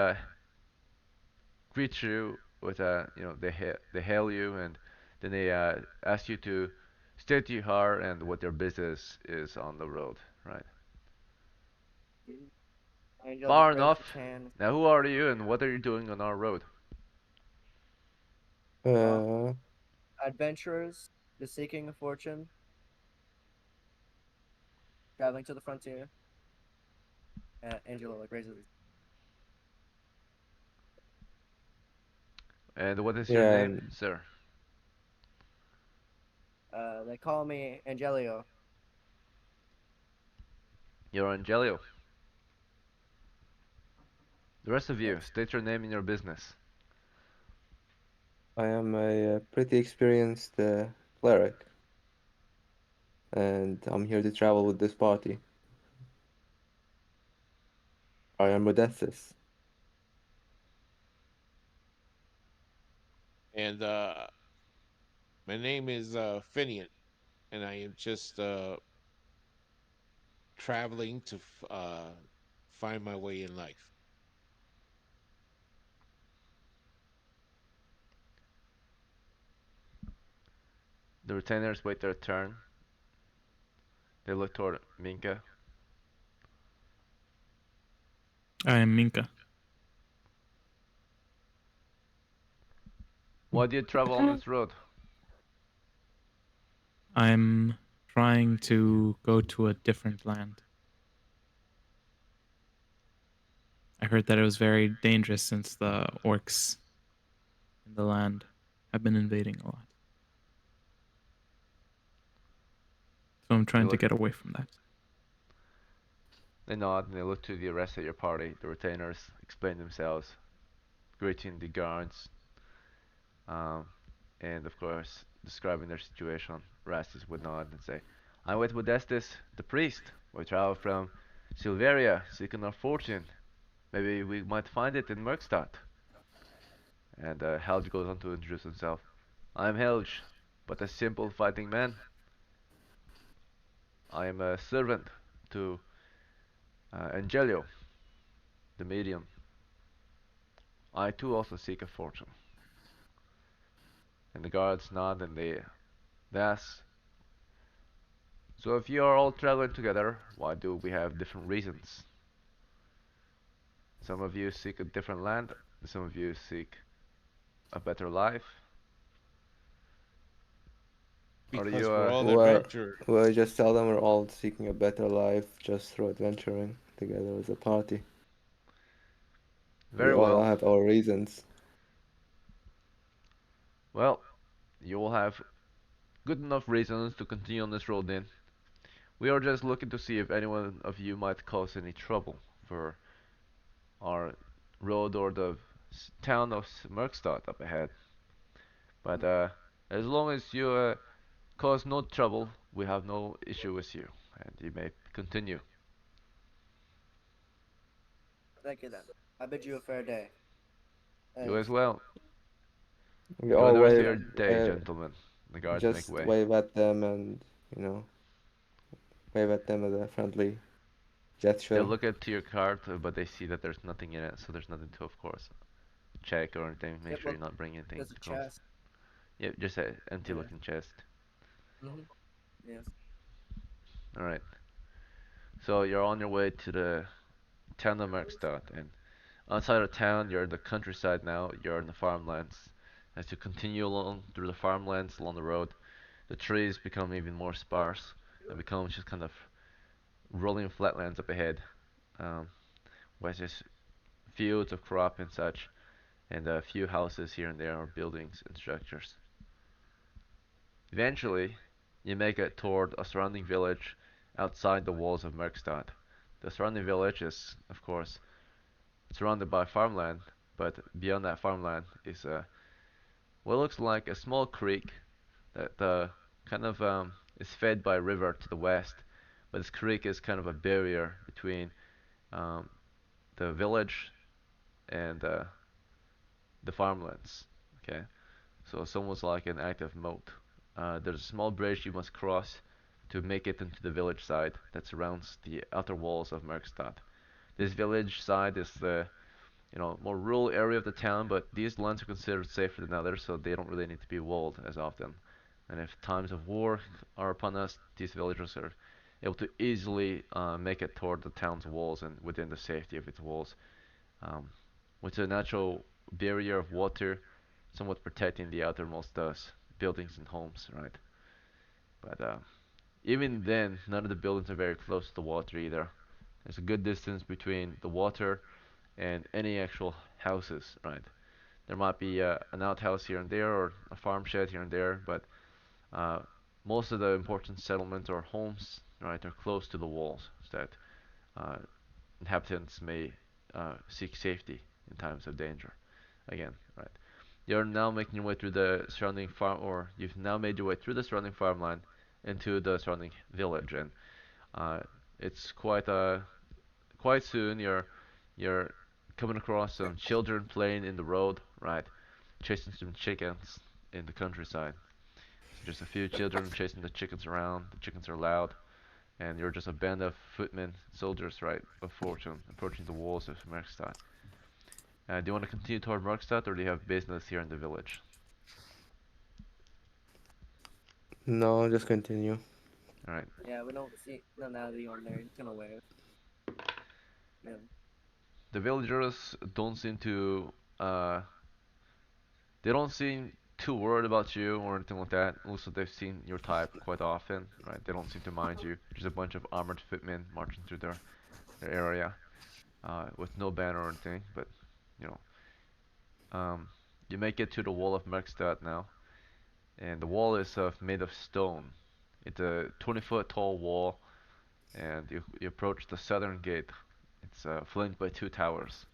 greet you with they hail you, and then they ask you to state who you are and what their business is on the road, right? Angel Far just raises his enough. hand. Now, who are you and what are you doing on our road? Well, Uh, adventurers, the seeking of fortune, traveling to the frontier. Angelo like raises. And what is your yeah, name, sir? They call me Angelio. You're Angelio. The rest of you, Yes. state your name and your business. I am a pretty experienced cleric, and I'm here to travel with this party. I am Modestus. And my name is Finian, and I am just traveling to find my way in life. The retainers wait their turn. They look toward Minka. I am Minka. Why do you travel on this road? I'm trying to go to a different land. I heard that it was very dangerous since the orcs in the land have been invading a lot. So I'm They trying to look. get away from that. They nod and they look to the rest of your party. The retainers explain themselves, greeting the guards, um, and of course describing their situation. Rastus would nod and say, "I'm with Modestus, the priest. We travel from Silveria, seeking our fortune. Maybe we might find it in Merkstadt." And Helge goes on to introduce himself. "I'm Helge, but a simple fighting man. I am a servant to Angelio, the medium. I too also seek a fortune." And the guards nod and they ask, "So if you are all traveling together, why do we have different reasons? Some of you seek a different land, some of you seek a better life. Are you Because we're all We're, adventurers. we're just tell them we're all seeking a better life just through adventuring together as a party. We very all well? have our reasons. Well, you will have good enough reasons to continue on this road then. We are just looking to see if anyone of you might cause any trouble for our road or the town of Merkstadt up ahead. But as long as you cause no trouble, we have no issue with you, and you may continue. Thank you then. I bid you a fair day. You And as well. We Enjoy all the rest of wave, your day, uh, gentlemen. The guards make just way. wave at them and, you know, wave at them as a friendly They gesture. look into your cart, but they see that there's nothing in it, so there's nothing to, of course, check or anything. Make yep, sure well, you're not bringing anything there's a to close. chest. Yep, just an empty Yeah. looking chest. Yes. Alright, so you're on your way to the town of Merkstadt, and outside of town, you're in the countryside now, you're in the farmlands. As you continue along through the farmlands along the road, the trees become even more sparse. They become just kind of rolling flatlands up ahead, um, with just fields of crop and such, and a few houses here and there, or buildings and structures. Eventually, you make it toward a surrounding village outside the walls of Merkstadt. The surrounding village is, of course, surrounded by farmland, but beyond that farmland is what looks like a small creek that kind of is fed by a river to the west. But this creek is kind of a barrier between um, the village and the farmlands. Okay, so it's almost like an active moat. There's a small bridge you must cross to make it into the village side that surrounds the outer walls of Merkstadt. This village side is the more rural area of the town, but these lands are considered safer than others, so they don't really need to be walled as often. And if times of war are upon us, these villagers are able to easily make it toward the town's walls and within the safety of its walls, um, with a natural barrier of water, somewhat protecting the outermost buildings and homes, right? But even then, none of the buildings are very close to the water either. There's a good distance between the water and any actual houses, right? There might be an outhouse here and there or a farm shed here and there, but uh, most of the important settlements or homes, right, are close to the walls so that uh, inhabitants may seek safety in times of danger. Again, right? You're now making your way through the surrounding farm, or you've now made your way through the surrounding farmland into the surrounding village, and uh, it's quite soon. You're You're coming across some children playing in the road, right? Chasing some chickens in the countryside. So just a few children chasing the chickens around. The chickens are loud, and you're just a band of footmen, soldiers, right, of fortune, approaching the walls of Merkstad. Do you want to continue toward Merkstad, or do you have business here in the village? No, just continue. All right. Yeah, we don't see none out of the ordinary. It's gonna wave. Yeah. The villagers don't seem to uh, they don't seem too worried about you or anything like that. Also, they've seen your type quite often, right? They don't seem to mind you. Just a bunch of armored footmen marching through their area with no banner or anything. But you um, you make it to the wall of Merkstad now, and the wall is made of stone. It's a 20-foot tall wall, and you approach the southern gate. It's flanked by two towers,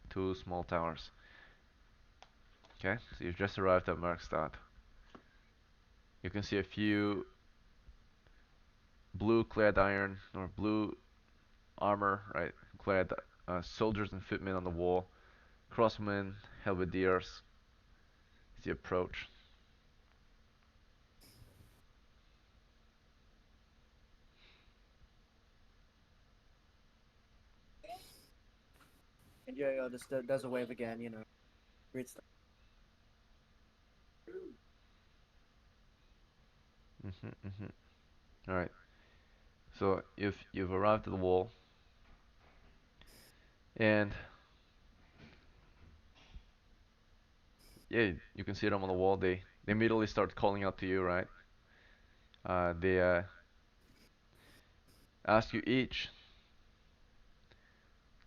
two small towers. Okay, so you've just arrived at Merkstad. You can see a few blue clad iron or blue armor, right? Clad soldiers and footmen on the wall, crossmen, halberdiers as you approach. And Yo-Yo just does a wave again, you know. Greets them. All right. So you've arrived at the wall, and yeah, you can see them on the wall. They immediately start calling out to you, right? They ask you each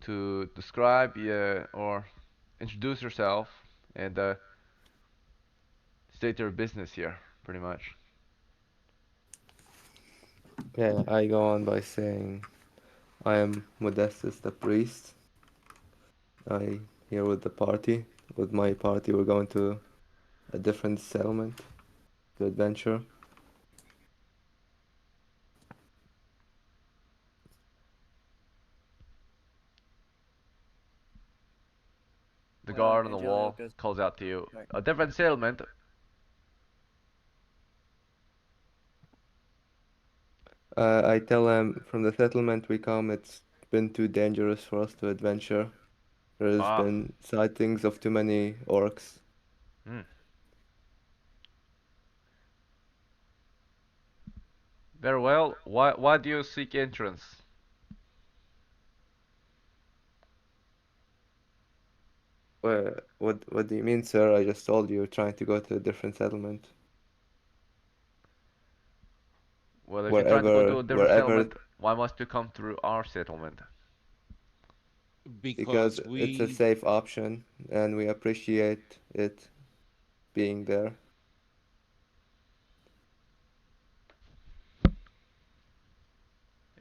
to describe or introduce yourself and state your business here, pretty much. Yeah, I go on by saying I am Modestus the priest. I here with the party. With my party, we're going to a different settlement to adventure. The guard on the And Yo-Yo wall goes, calls out to you, right. a different settlement. I tell them from the settlement we come, it's been too dangerous for us to adventure. There has Ah, been sightings of too many orcs. hmm. Very well. Why do you seek entrance? What do you mean, sir? I just told you trying to go to a different settlement. Well, if you're trying to go to Wherever, a different wherever, settlement, why must you come through our settlement? because Because it's a we safe option and we appreciate it being there.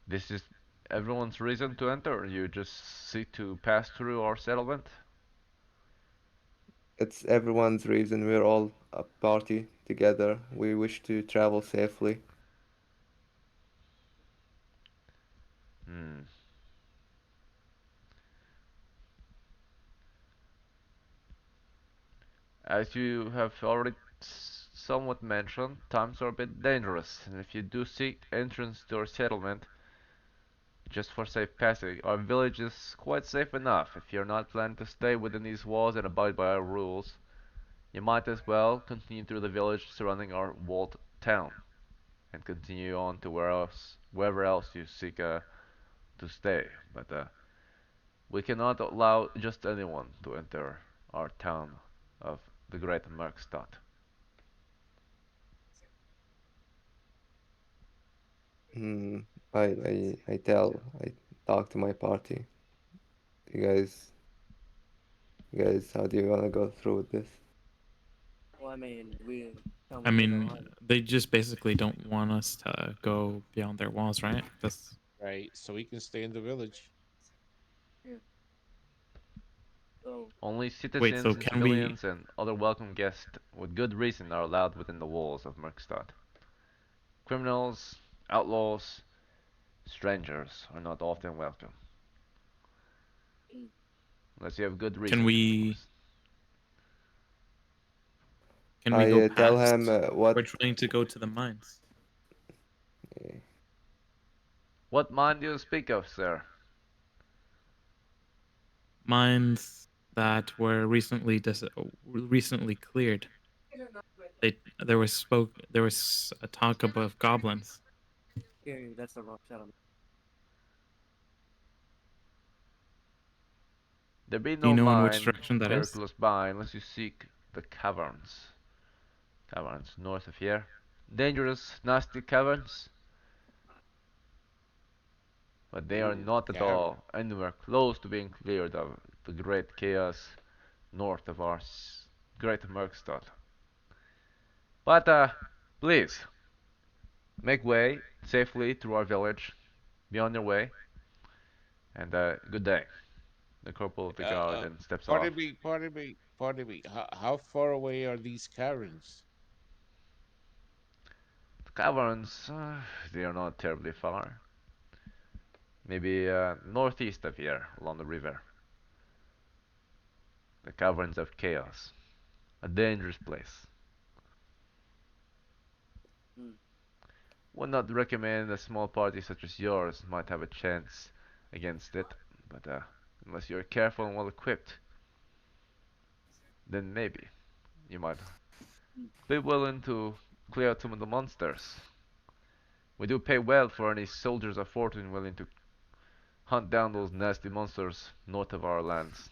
This is everyone's reason to enter. You just seek to pass through our settlement. It's everyone's reason. We're all a party together. We wish to travel safely. Hmm. As you have already somewhat mentioned, times are a bit dangerous, and if you do seek entrance to our settlement just for safe passage, our village is quite safe enough. If you're not planning to stay within these walls and abide by our rules, you might as well continue through the village surrounding our walled town and continue on to wherever else you seek to stay. But we cannot allow just anyone to enter our town of the Great Merkstadt. Hmm. I talk to my party. You guys, how do you wanna go through with this? Well, I mean, we tell I them we mean no mean, harm. they just basically don't want us to go beyond their walls, right? That's right, so we can stay in the village. Yeah. So, Only wait. So citizens and can we? civilians and other welcome guests with good reason are allowed within the walls of Merkstadt. Criminals, outlaws, strangers are not often welcome. unless you have good Can reason to, of we course. can we go I tell him past? We're what. trying to go to the mines. eh, What mine do you speak of, sir? Mines that were recently cleared. There was a talk about goblins. Here, that's the wrong settlement. There be Do you no know in which mine direction that very is? close by unless you seek the caverns. Caverns north of here. Dangerous, nasty caverns, but they are Ooh, not at cavern. all anywhere close to being cleared of the great chaos north of our great Merkstad. But please make way safely through our village. Be on your way, and good day. The corporal of the guard then steps off. Pardon me. How far away are these caverns? The caverns, they are not terribly far. Maybe northeast of here, along the river. The caverns of chaos. A dangerous place. Hmm. Would not recommend a small party such as yours might have a chance against it, but unless you're careful and well equipped, then maybe you might be willing to clear out some of the monsters. We do pay well for any soldiers of fortune willing to hunt down those nasty monsters north of our lands,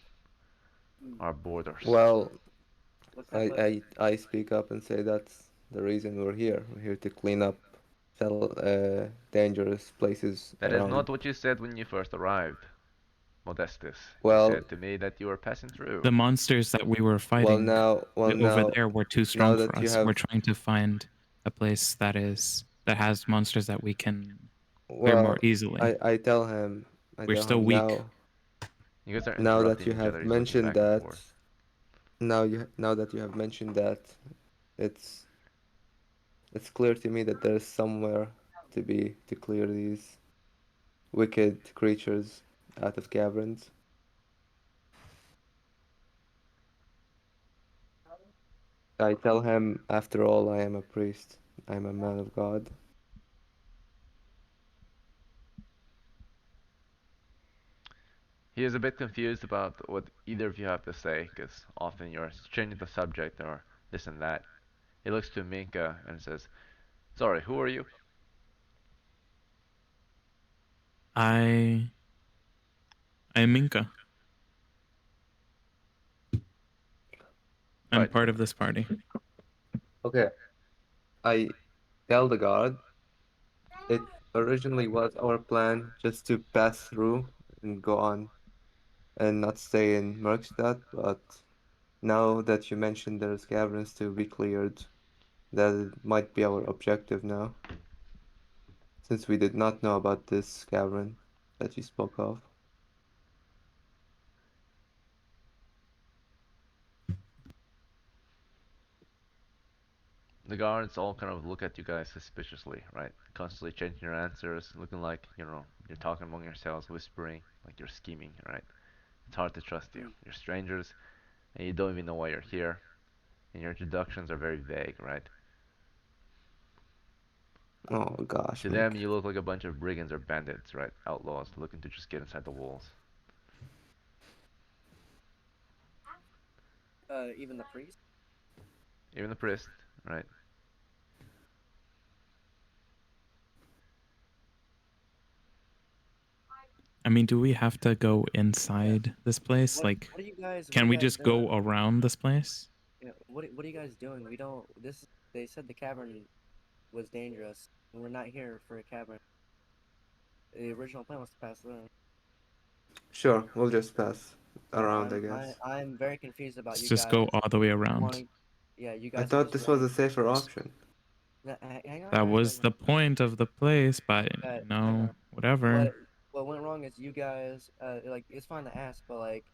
Hmm. our borders. Well, What type I, of I I speak up and say that's the reason we're here. We're here to clean up dangerous places That is around. not what you said when you first arrived, Modestus. You Well, said to me that you were passing through. The monsters that we were well fighting now, well over now, there were too now strong for that you us. We're have, trying to find a place that has monsters that we can clear more well, easily. I We're tell still him weak. You guys are now that interrupting you each have other. He's looking mentioned back and that, forth. now that you have mentioned that, it's it's clear to me that there's somewhere to clear these wicked creatures out of caverns. I tell him, after all, I am a priest. I am a man of God. He is a bit confused about what either of you have to say, because often you're changing the subject or this and that. He looks to Minka and says, "Sorry, who are you?" I I'm Minka. I'm Right. part of this party. Okay, I tell the guard it originally was our plan just to pass through and go on and not stay in Merkstadt, but now that you mentioned there's caverns to be cleared, that it might be our objective now, since we did not know about this cavern that you spoke of. The guards all kind of look at you guys suspiciously, right? Constantly changing your answers, looking like, you're talking among yourselves, whispering, like you're scheming, right? It's hard to trust you. hmm. You're strangers, and you don't even know why you're here, and your introductions are very vague, right? Oh gosh, To them, Mick. you look like a bunch of brigands or bandits, right? Outlaws looking to just get inside the walls. Even the priest? Even the priest, right? I mean, do we have to go Yeah. inside this place? What Like, what are can you we guys just go doing? around this place? Yeah, what are you guys doing? We don't this they said the cavern was dangerous. And we're not here for a cavern. The original plan was to pass through. Sure, we'll just pass Yeah, around, I guess. I'm very confused about Let's you just go guys all the way around. wanting. Yeah, you I guys are thought just this was running. a safer option. Hang on, That guys. was the point of the place, but Hang on. whatever. What went wrong is you guys. Like it's fine to ask, but like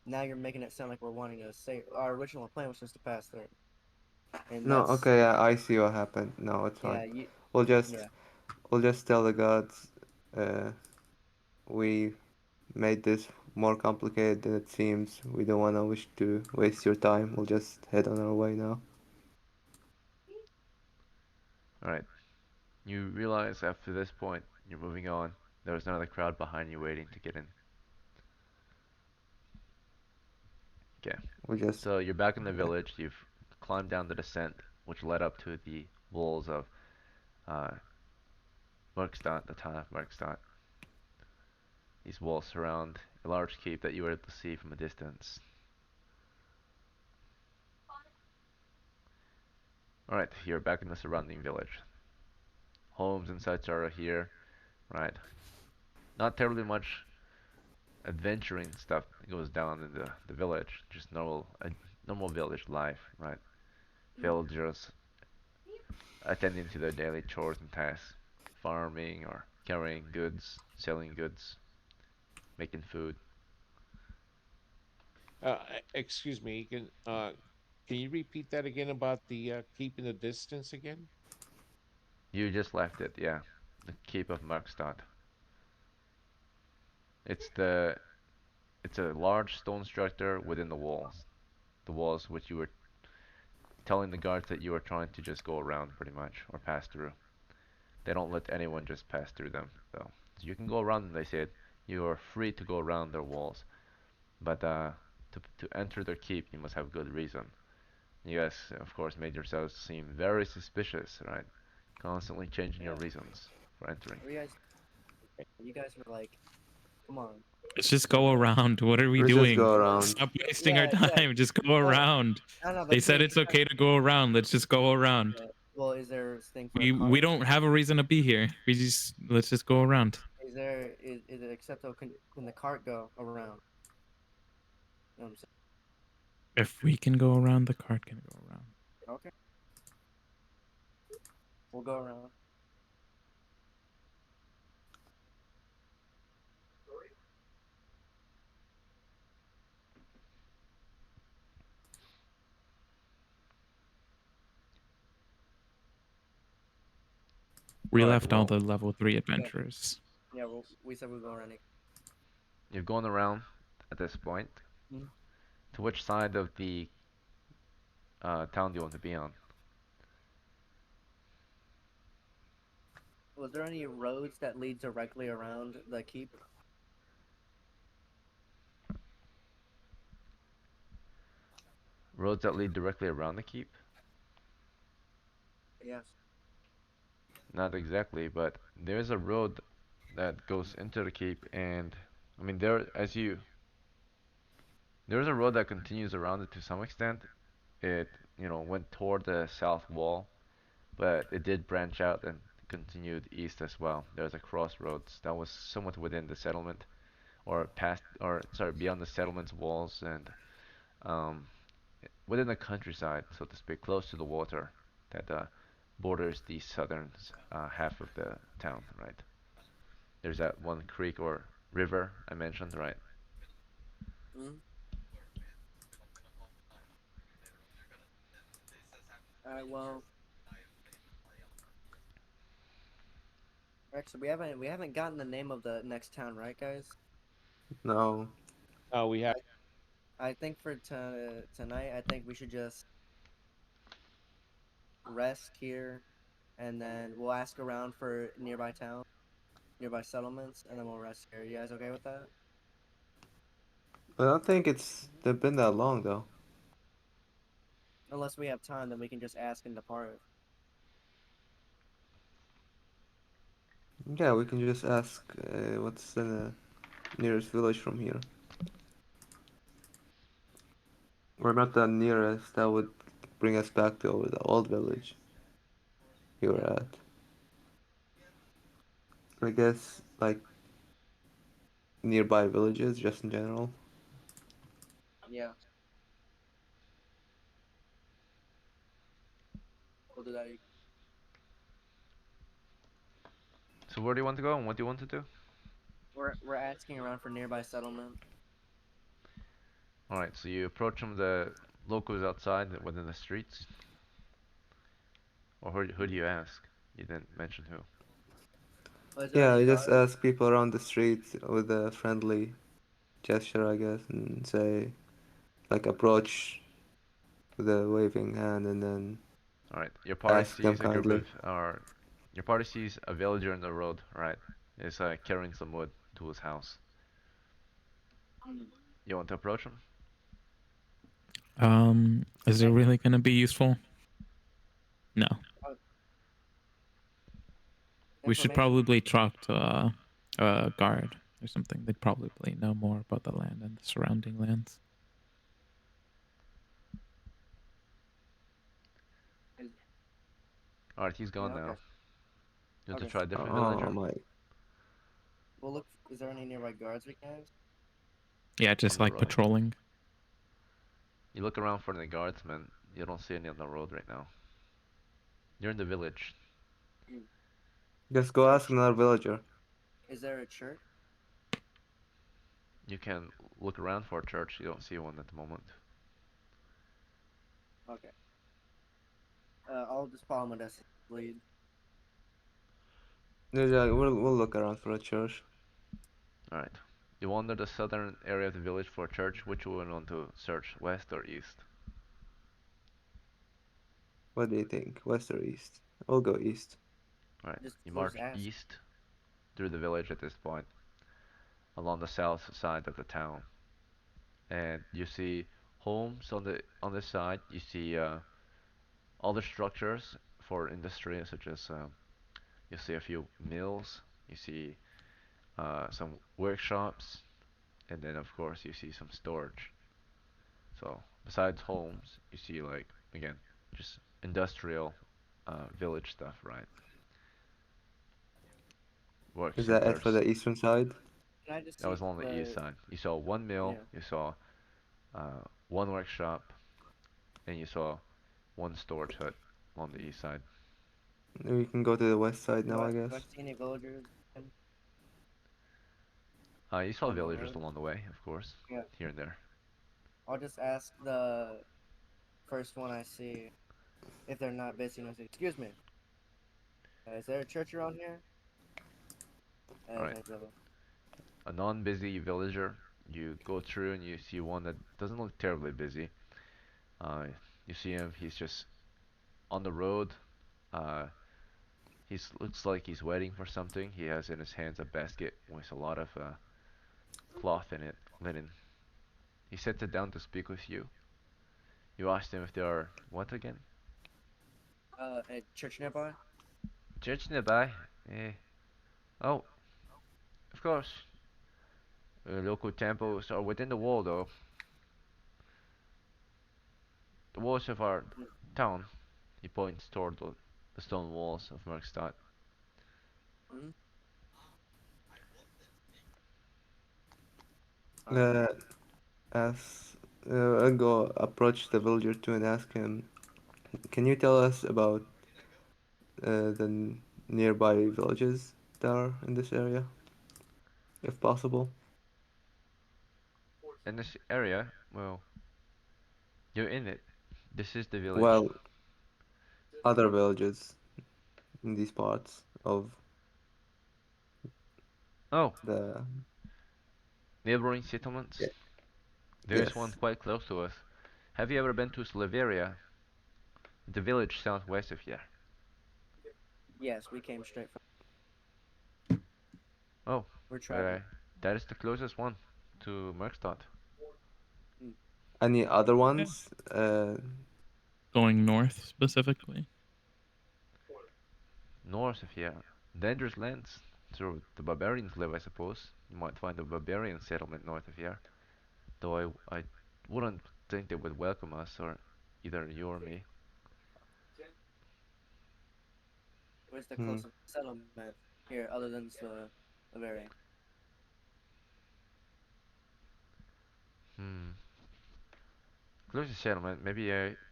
now you're making it sound like we're wanting to say our original plan was just to pass through, and No, that's okay, yeah, I see what happened. No, it's fine. yeah you We'll just yeah we'll just tell the gods uh we made this more complicated than it seems. We don't wanna wish to waste your time. We'll just head on our way now. Alright. You realize after this point, you're moving on. There's another crowd behind you waiting to get in. Okay. We just So you're back in the village. You've climbed down the descent, which led up to the walls of uh, Merkstadt, the town of Merkstadt. These walls surround a large keep that you were able to see from a distance. Alright, you're back in the surrounding village. Homes and such are here, right? Not terribly much adventuring stuff goes down in the village. Just normal village life, right? Villagers attending to their daily chores and tasks, farming or carrying goods, selling goods, making food. Excuse me. Can you repeat that again about the keeping the distance again? You just left it, yeah. The keep of Markstad. It's the it's a large stone structure within the walls. The walls which you were telling the guards that you were trying to just go around pretty much or pass through. They don't let anyone just pass through them though. So you can go around them, they said. You are free to go around their walls. But to enter their keep, you must have good reason. You guys, of course, made yourselves seem very suspicious, right? Constantly changing your Yeah. reasons for entering. You guys were like, come on. Let's just go around. What are we let's just doing? go around. Stop wasting our Yeah, yeah. time. Just go Well, around. I don't know, They but said it's okay to go around. Let's just go around. well, is there a thing for a We cart? don't have a reason to be here. Let's just go around. Is it acceptable? Can the cart go around? You know what I'm If we can go around, the cart can go around. saying? Okay, we'll go around. We Alright, left all well, the level 3 Yeah, adventurers. yeah. We said we'll go around. you've gone around at this point. Mm-hmm. To which side of the town do you want to be on? Was there any roads that lead directly around the keep? Roads that lead directly around the keep? Yes. Not exactly, but there's a road that goes into the keep, and I mean there's a road that continues around it to some extent. It went toward the south wall, but it did branch out and continued east as well. There's a crossroads that was somewhat within the settlement, or past, or sorry, beyond the settlement's walls, and um, within the countryside, so to speak, close to the water that borders the southern half of the town, right? There's that one creek or river I mentioned, right? Mm-hmm. All right. Well, actually, we haven't gotten the name of the next town, right, guys? No. We have. I think for tonight, I think we should just rest here, and then we'll ask around for nearby town, nearby settlements, and then we'll rest here. You guys okay with that? I don't think they've been that long though. Unless we have time, then we can just ask and depart. Yeah, we can just ask what's the nearest village from here. Or not the nearest, that would bring us back to the old village you were Yeah, at. I guess like nearby villages just in general. yeah, we'll do that. So where do you want to go and what do you want to do? We're asking around for nearby settlement. Alright, so you approach them, the locals outside within the streets, or who do you ask? You didn't mention who. Oh, is there Yeah, any I just guards? ask people around the street with a friendly gesture, I guess, and say, like, approach with a waving hand and then All right. Your party ask them sees a group kindly. of or your party sees a villager in the road. Right. Is carrying some wood to his house. You want to approach him? Is it Like really gonna be useful? No. uh, We should information. probably talk to a guard or something. They'd probably know more about the land and the surrounding lands. Is, All right. He's yeah. gone Okay. now. You want to Okay. try a different Oh villager my. We'll look. Is there any nearby guards we can use? Yeah, on just the like road? patrolling. You look around for the guardsmen. You don't see any on the road right now. You're in the village. Mm. Just Is go there a ask another villager. is there a church? You can look around for a church. You don't see one at the moment. Okay. I'll just follow Modesta's lead. Yeah, we'll look around for a church. All right. You wander the southern area of the village for a church. Which one you want to search, west or east? What do you think? West or east? We'll go east. All right. Just You we'll just march ask. east through the village at this point, along the south side of the town, and you see homes on this side. You see other structures for industry, such as you see a few mills. You see some workshops, and then of course you see some storage. So besides homes, you see like again just industrial village stuff, right? Work Is that it for centers. the eastern side? Can I just That see was on the east the side. You saw one mill, yeah? you saw one workshop, and you saw one storage hut on the east side. We can go to the west side Do now, I I do I guess. see any villagers You saw on the villagers road? along the way, of course, Yeah. here and there. I'll just ask the first one I see if they're not busy. And I say, "Excuse me, is there a church around here?" All right, Thanks, brother. a non-busy villager. You go through and you see one that doesn't look terribly busy. Uh, you see him. He's just on the road. Uh, he looks like he's waiting for something. He has in his hands a basket with a lot of cloth in it, linen. He sets it down to speak with you. You asked him if there are what again? A church nearby? Church nearby. Eh. Oh, of course. Local temples are within the wall, though. The walls of our town. He points toward the stone walls of Merkstadt. Mm-hmm. Uh, ask. I'll go approach the villager too and ask him. Can you tell us about the nearby villages that are in this area, if possible? In this area, well, you're in it. This is the village. Well, other villages in these parts of Oh, the. neighboring settlements. Yeah. There's one Yes. quite close to us. Have you ever been to Slaveria, the village southwest of here? Yes, we came straight from. Oh, We're uh, traveling. that is the closest one to Merkstadt. Mm. Any other Yeah. ones? Going north specifically. North of here. Dangerous lands. So the barbarians live, I suppose. You might find a barbarian settlement north of here. Though I wouldn't think they would welcome us, or either you or me. Where's the Hmm. closest settlement here other than the very? Hmm. Closest settlement, maybe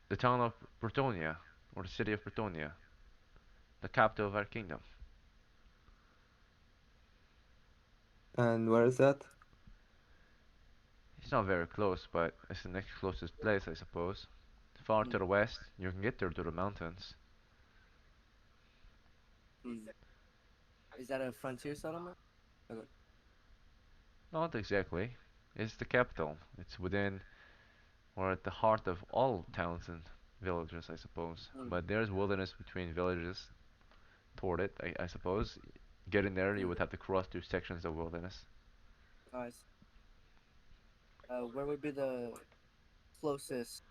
the town of Bretonia, or the city of Bretonia, the capital of our kingdom. And where is that? It's not very close, but it's the next closest place, I suppose. Far to Mm. the west, you can get there through the mountains. Mm. Is that a frontier settlement? Okay. Not exactly. It's the capital. It's within or at the heart of all towns and villages, I suppose. Mm, But there's wilderness between villages toward it, I suppose. Getting there, you mm, would have to cross through sections of wilderness. nice. Where would be the closest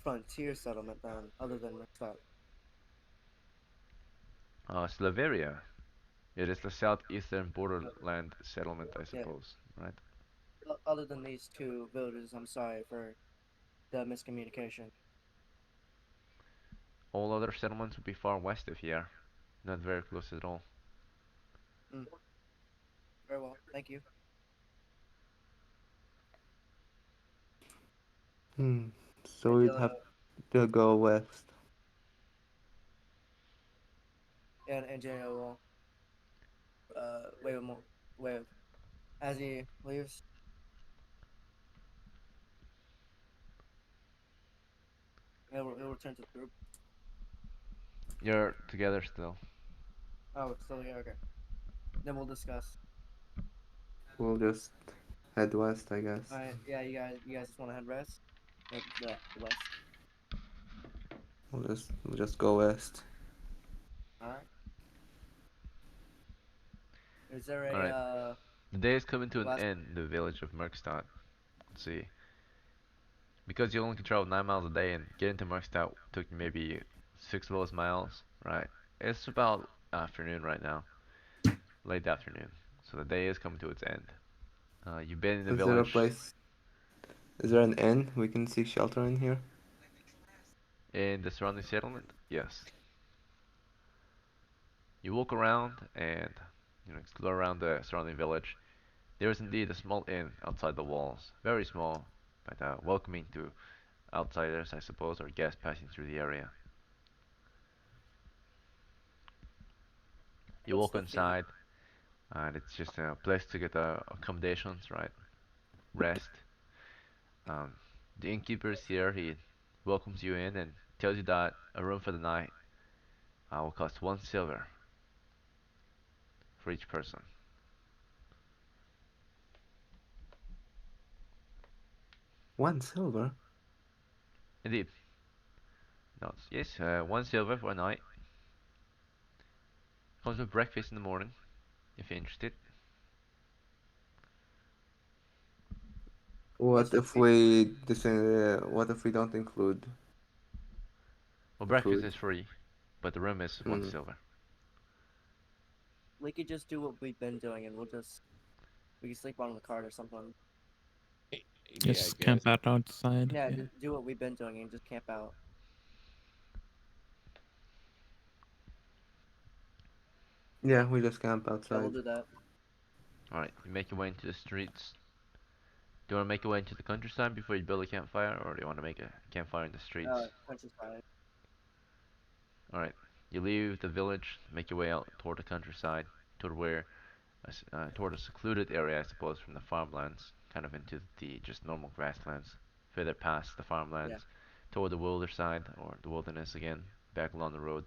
frontier settlement then, other than Mixed? Slaveria. It is the southeastern Uh, borderland settlement, I yeah. suppose, right? Other than these two villages, I'm sorry for the miscommunication. All other settlements would be far west of here, not very close at all. Mm, very well, thank you. Hmm. So we'd Angela have to go west. and Angela will wave him wave as he leaves. He'll return to the group. You're together still. Oh, it's still here. Okay. Then we'll discuss. We'll just head west, I guess. All right. Yeah, you guys just want to head west. The west. We'll just go west. All right. Is there a Alright. The day is coming to an last? end in the village of Merkstadt. Let's see. Because you only can travel 9 miles a day and getting to Merkstadt took you maybe 6 of those miles, right? It's about afternoon right now. Late afternoon. So the day is coming to its end. You've been in the Is there a village place? Is there an inn we can seek shelter in here? in the surrounding settlement? Yes. You walk around and explore around the surrounding village. There is indeed a small inn outside the walls, very small, but welcoming to outsiders, I suppose, or guests passing through the area. You What's walk the fee? inside, and it's just a place to get accommodations, right? Rest. Um, the innkeeper is here. He welcomes you in and tells you that a room for the night will cost 1 silver for each person. 1 silver? Indeed. No, yes, 1 silver for a night. Comes with breakfast in the morning, if you're interested. What's What the if fee? what if we don't include Well, the breakfast food? is free, but the room is one Hmm. silver. We could just do what we've been doing, and we can sleep on the cart or something. Yeah, I Just guess. camp out outside. Yeah, Yeah. just do what we've been doing and just camp out. Yeah, we just camp Yeah, we'll outside. do that. Alright, you make your way into the streets. Do you want to make your way into the countryside before you build a campfire, or do you want to make a campfire in the streets? Countryside. Alright, you leave the village, make your way out toward the countryside, toward where, toward a secluded area, I suppose, from the farmlands, kind of into the just normal grasslands, further past the Yeah. farmlands, toward the wilder side, or the wilderness again, back along the road,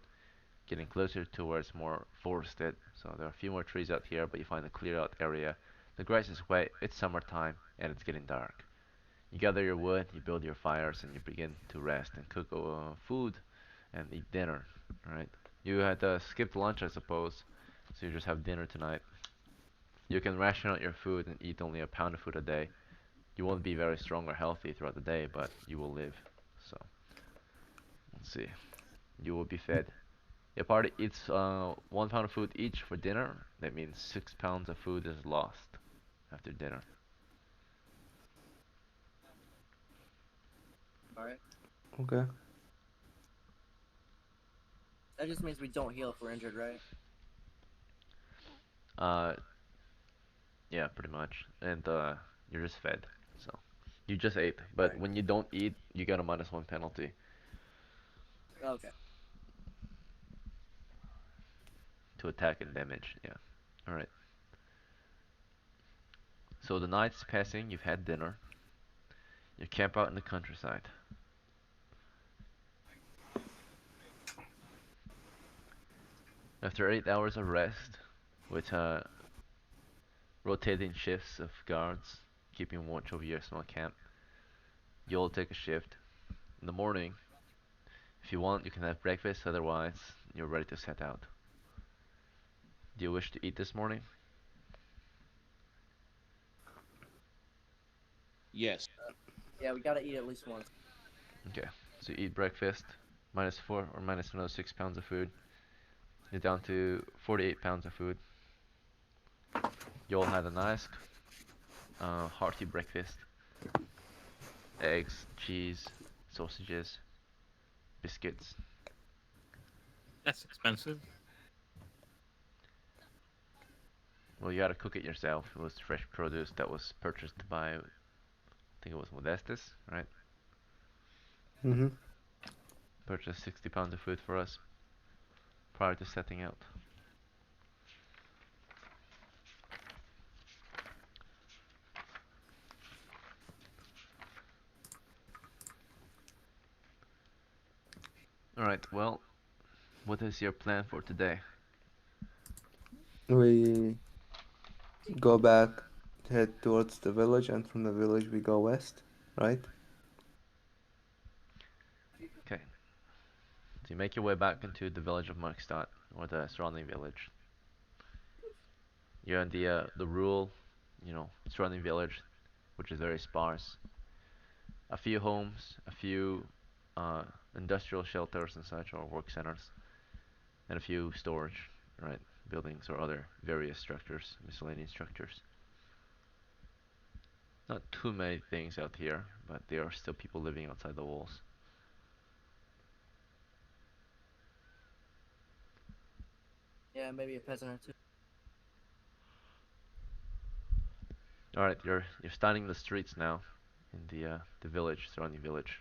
getting closer towards more forested. So there are a few more trees out here, but you find a cleared out area. The grass is wet, it's summertime, and it's getting dark. You gather your wood, you build your fires, and you begin to rest and cook food and eat dinner. Alright? You had skipped lunch, I suppose, so you just have dinner tonight. You can ration out your food and eat only a pound of food a day. You won't be very strong or healthy throughout the day, but you will live. So, let's see. You will be fed. Your party eats 1 pound of food each for dinner. That means 6 pounds of food is lost after dinner. All right. Okay. That just means we don't heal if we're injured, right? Uh, yeah, pretty much. And you're just fed. So you just ate. All But right. when you don't eat, you get a -1 penalty Okay. to attack and damage. Yeah. All right. So the night's passing. You've had dinner. You camp out in the countryside. After 8 hours of rest, with rotating shifts of guards, keeping watch over your small camp. You'll take a shift. In the morning, if you want, you can have breakfast, otherwise, you're ready to set out. Do you wish to eat this morning? Yes. Yeah, we gotta eat at least once. Okay, so you eat breakfast, minus 4 or minus another 6 pounds of food. You're down to 48 pounds of food. You all had a nice, hearty breakfast. Eggs, cheese, sausages, biscuits. That's expensive. Well, you had to cook it yourself. It was fresh produce that was purchased by, I think it was Modestus, right? Mm-hmm. Purchased 60 pounds of food for us prior to setting out. Alright, well, what is your plan for today? We go back, head towards the village, and from the village we go west, right? Okay, so you make your way back into the village of Markstadt, or the surrounding village. You're in the rural, surrounding village, which is very sparse. A few homes, a few uh, industrial shelters and such, or work centers, and a few storage, right, buildings or other various structures, miscellaneous structures. Not too many things out here, but there are still people living outside the walls. Yeah, maybe a peasant or two. All right, you're standing in the streets now, in the village, surrounding village.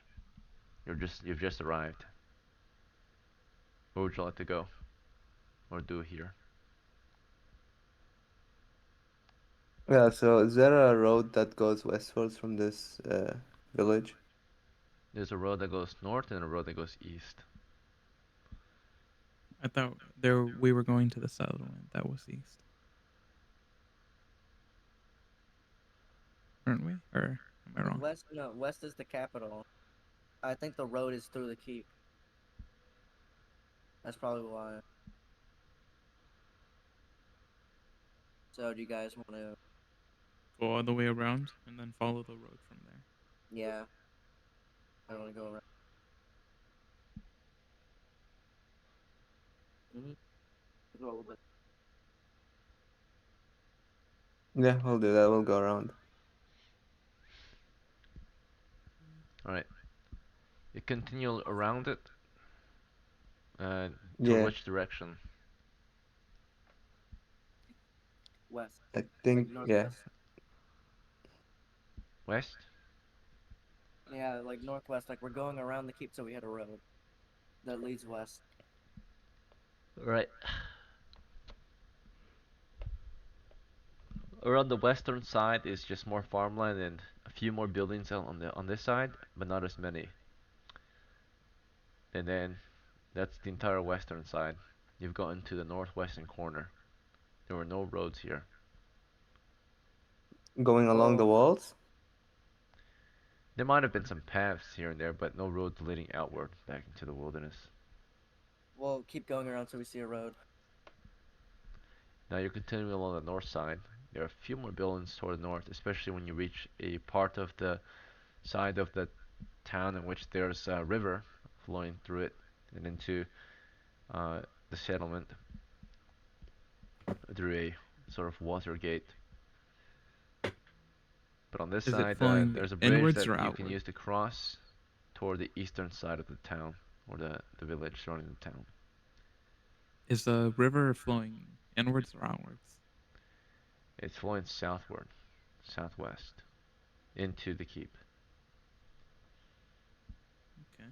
You've just arrived. Where would you like to go or do here? Yeah, so is there a road that goes westwards from this village? There's a road that goes north and a road that goes east. I thought there we were going to the settlement. That was east, weren't we? Or am I wrong? West, no, west is the capital. I think the road is through the keep. That's probably why. So, do you guys want to? Go all the way around and then follow the road from there. Yeah, I want to go around. Mm-hmm. Go a little bit. Yeah, we'll do that. We'll go around. All right. You continue around it. Toward Yeah, which direction? West, I like think, yeah. northwest. West? Yeah, like northwest. Like we're going around the keep, so we had a road that leads west. All right. Around the western side is just more farmland and a few more buildings on this side, but not as many. And then that's the entire western side. You've gotten to the northwestern corner. There were no roads here. Going along the Well, walls? There might have been some paths here and there, but no roads leading outward back into the wilderness. we'll keep going around till we see a road. Now you're continuing along the north side. There are a few more buildings toward the north, especially when you reach a part of the side of the town in which there's a river flowing through it and into uh, the settlement through a sort of water gate. But on this Is it side, flowing there's a bridge inwards or that you can outward? use to cross toward the eastern side of the town, or the village surrounding the town. Is the river flowing inwards or outwards? It's flowing southward, southwest, into the keep. Okay.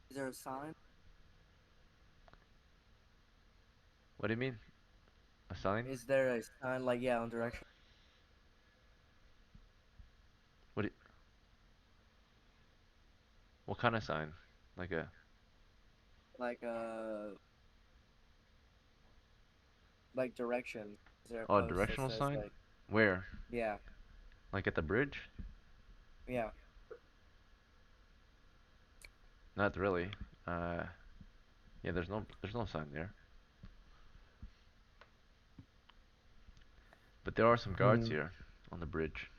Is there a sign? What do you mean? A sign? Is there a sign like yeah on direction? What? What kind of sign? Like a Like like direction? Is there a oh post that directional says sign? like Where? Yeah, Like at the bridge? yeah. Not really. Uh, yeah, there's no sign there. But there are some guards Hmm. here on the bridge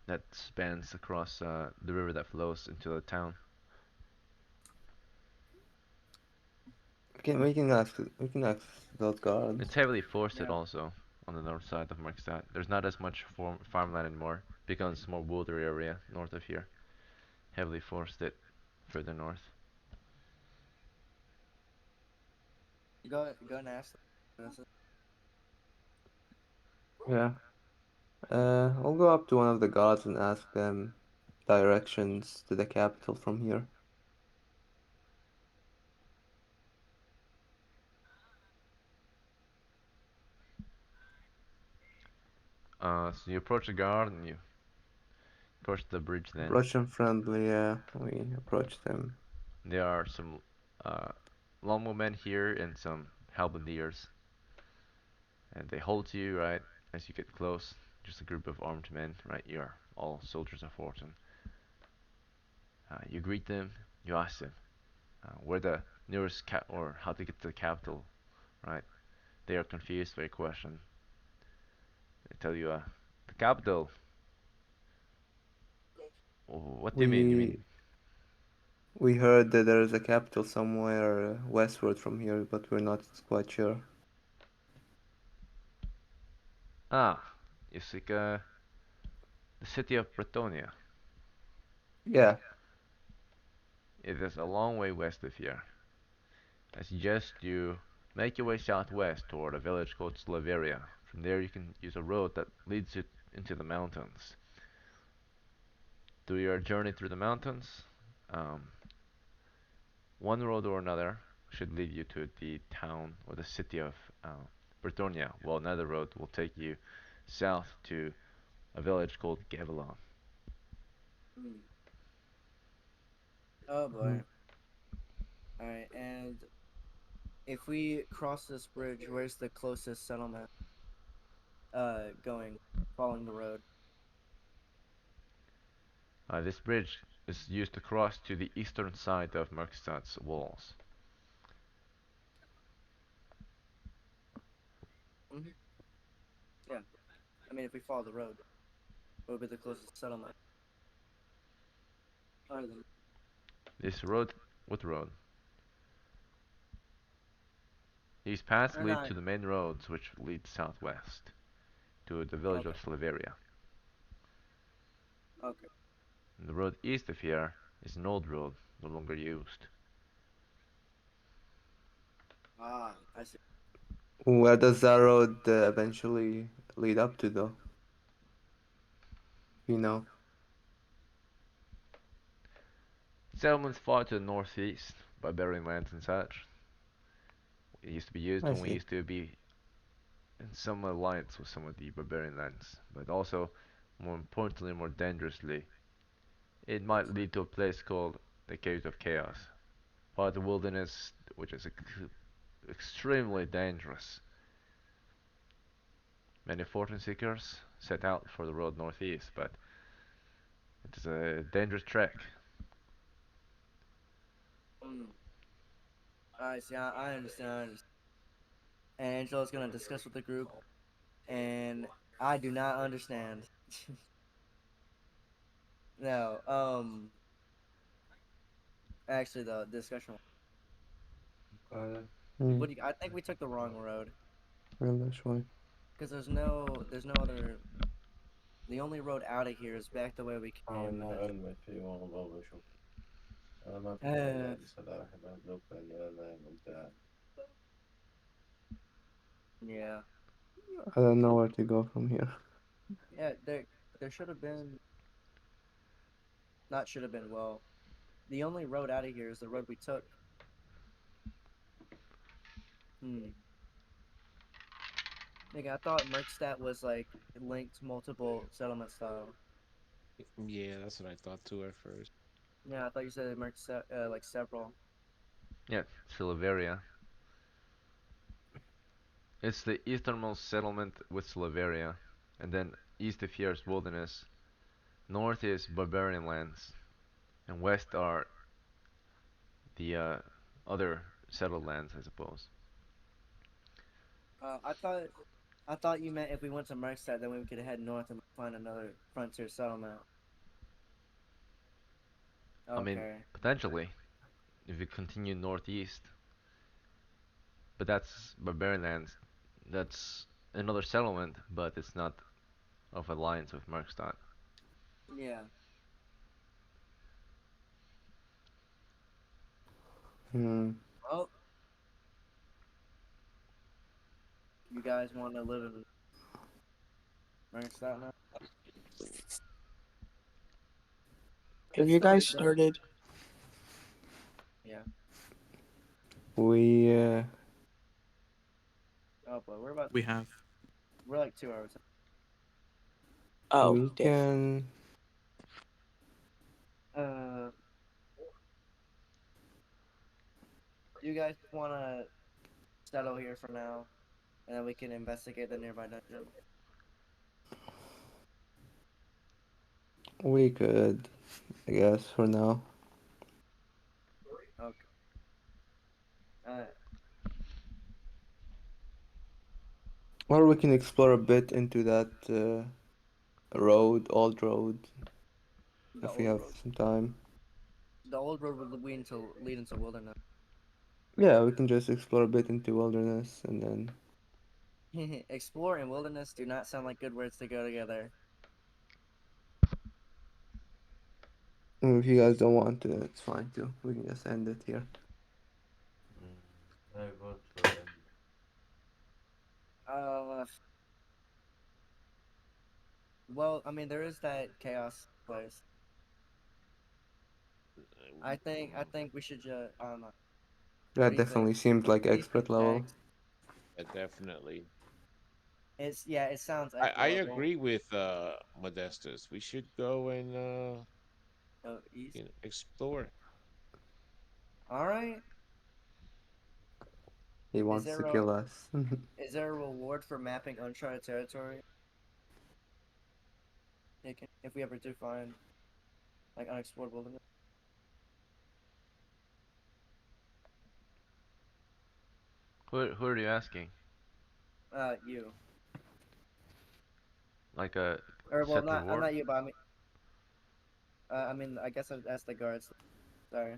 that spans across the river that flows into the town. We can ask those guards. It's heavily forested Yeah. also on the north side of Markstad. There's not as much farmland anymore because it's more wooded area north of here. Heavily forested further north. Go and ask them. Yeah. I'll go up to one of the guards and ask them directions to the capital from here. So you approach the guard and you approach the bridge then. Approach them friendly, yeah. We approach them. There are some uh, longbowmen here and some halberdiers, and they hold you right as you get close. Just a group of armed men, right? You're all soldiers of fortune. You greet them. You ask them where the nearest or how to get to the capital, right? They are confused by your question. They tell you the capital. What do you mean? You We mean we heard that there is a capital somewhere westward from here, but we're not quite sure. ah? You seek the city of Bretonia. Yeah, It is a long way west of here. I suggest you make your way southwest toward a village called Slaveria. From there, you can use a road that leads you into the mountains. Through your journey through the mountains, um, one road or another should lead you to the town or the city of Bretonia, while another road will take you south to a village called Gavilon. Hmm. Oh mm, boy. All right, and if we cross this bridge, where's the closest settlement? Going, following the road. This bridge is used to cross to the eastern side of Merkstad's walls. Hmm. Yeah. I mean, if we follow the road, what would be the closest settlement? Other than This road, what road? These paths or lead not? to the main roads which lead southwest to the village Okay. of Slaveria. Okay. And the road east of here is an old road, no longer used. Ah, I see. where does that road eventually lead up to, though? You know? Settlements far to the northeast, barbarian lands and such. It used to be used I when we see. used to be in some alliance with some of the barbarian lands, but also, more importantly, more dangerously, it might lead to a place called the Caves of Chaos, part of the wilderness, which is extremely dangerous. Many fortune seekers set out for the road northeast, but it is a dangerous trek. Mm, I see. I understand. I understand. And Angela's gonna discuss with the group, and I do not understand. No. Actually, the discussion. Hmm. What do you, I think we took the wrong road Well, that's why. because there's no other. The only road out of here is back the way we came. And then, yeah, I don't know where to go from here. yeah. There should have been, not should have been. Well, the only road out of here is the road we took. Hmm. Like I thought Merkstat was like linked multiple settlement style. Yeah, that's what I thought too at first. Yeah, I thought you said Merkstat like several. Yeah, Silveria. It's the easternmost settlement with Slaveria, and then east of here is wilderness. North is barbarian lands, and west are the other settled lands, I suppose. I thought you meant if we went to Merkstead, then we could head north and find another frontier settlement. I mean, Okay. potentially, if you continue northeast, but that's barbarian lands. That's another settlement, but it's not of alliance with Merkstadt. Yeah. Hmm. Well, you guys want to live in Merkstead now? Have It's you still guys good. started? Yeah. We Oh, but we're about We have. we're like 2 hours. Oh, we damn. can. Uh, you guys want to settle here for now, and then we can investigate the nearby dungeon. We could, I guess, for now. Okay. Uh, Or we can explore a bit into that old road, the if we old have road. some time. The old road would lead into wilderness. Yeah, we can just explore a bit into wilderness and then. Explore and wilderness do not sound like good words to go together. If you guys don't want to, it's fine too. We can just end it here. I vote for end. Uh, well, I mean, there is that chaos place. I think we should just. I don't know. What That do you think? definitely seems like What do you think, expert level. Jags? Definitely. It's yeah. It sounds I expert level. agree with Modestus. We should go and East. explore. All right. He Is wants to there a kill us. reward for mapping uncharted territory? If we ever do find like unexplored wilderness. Who are you asking? You Like a or well, set not I'm reward? not you, but I mean, I guess that's the guards. Sorry.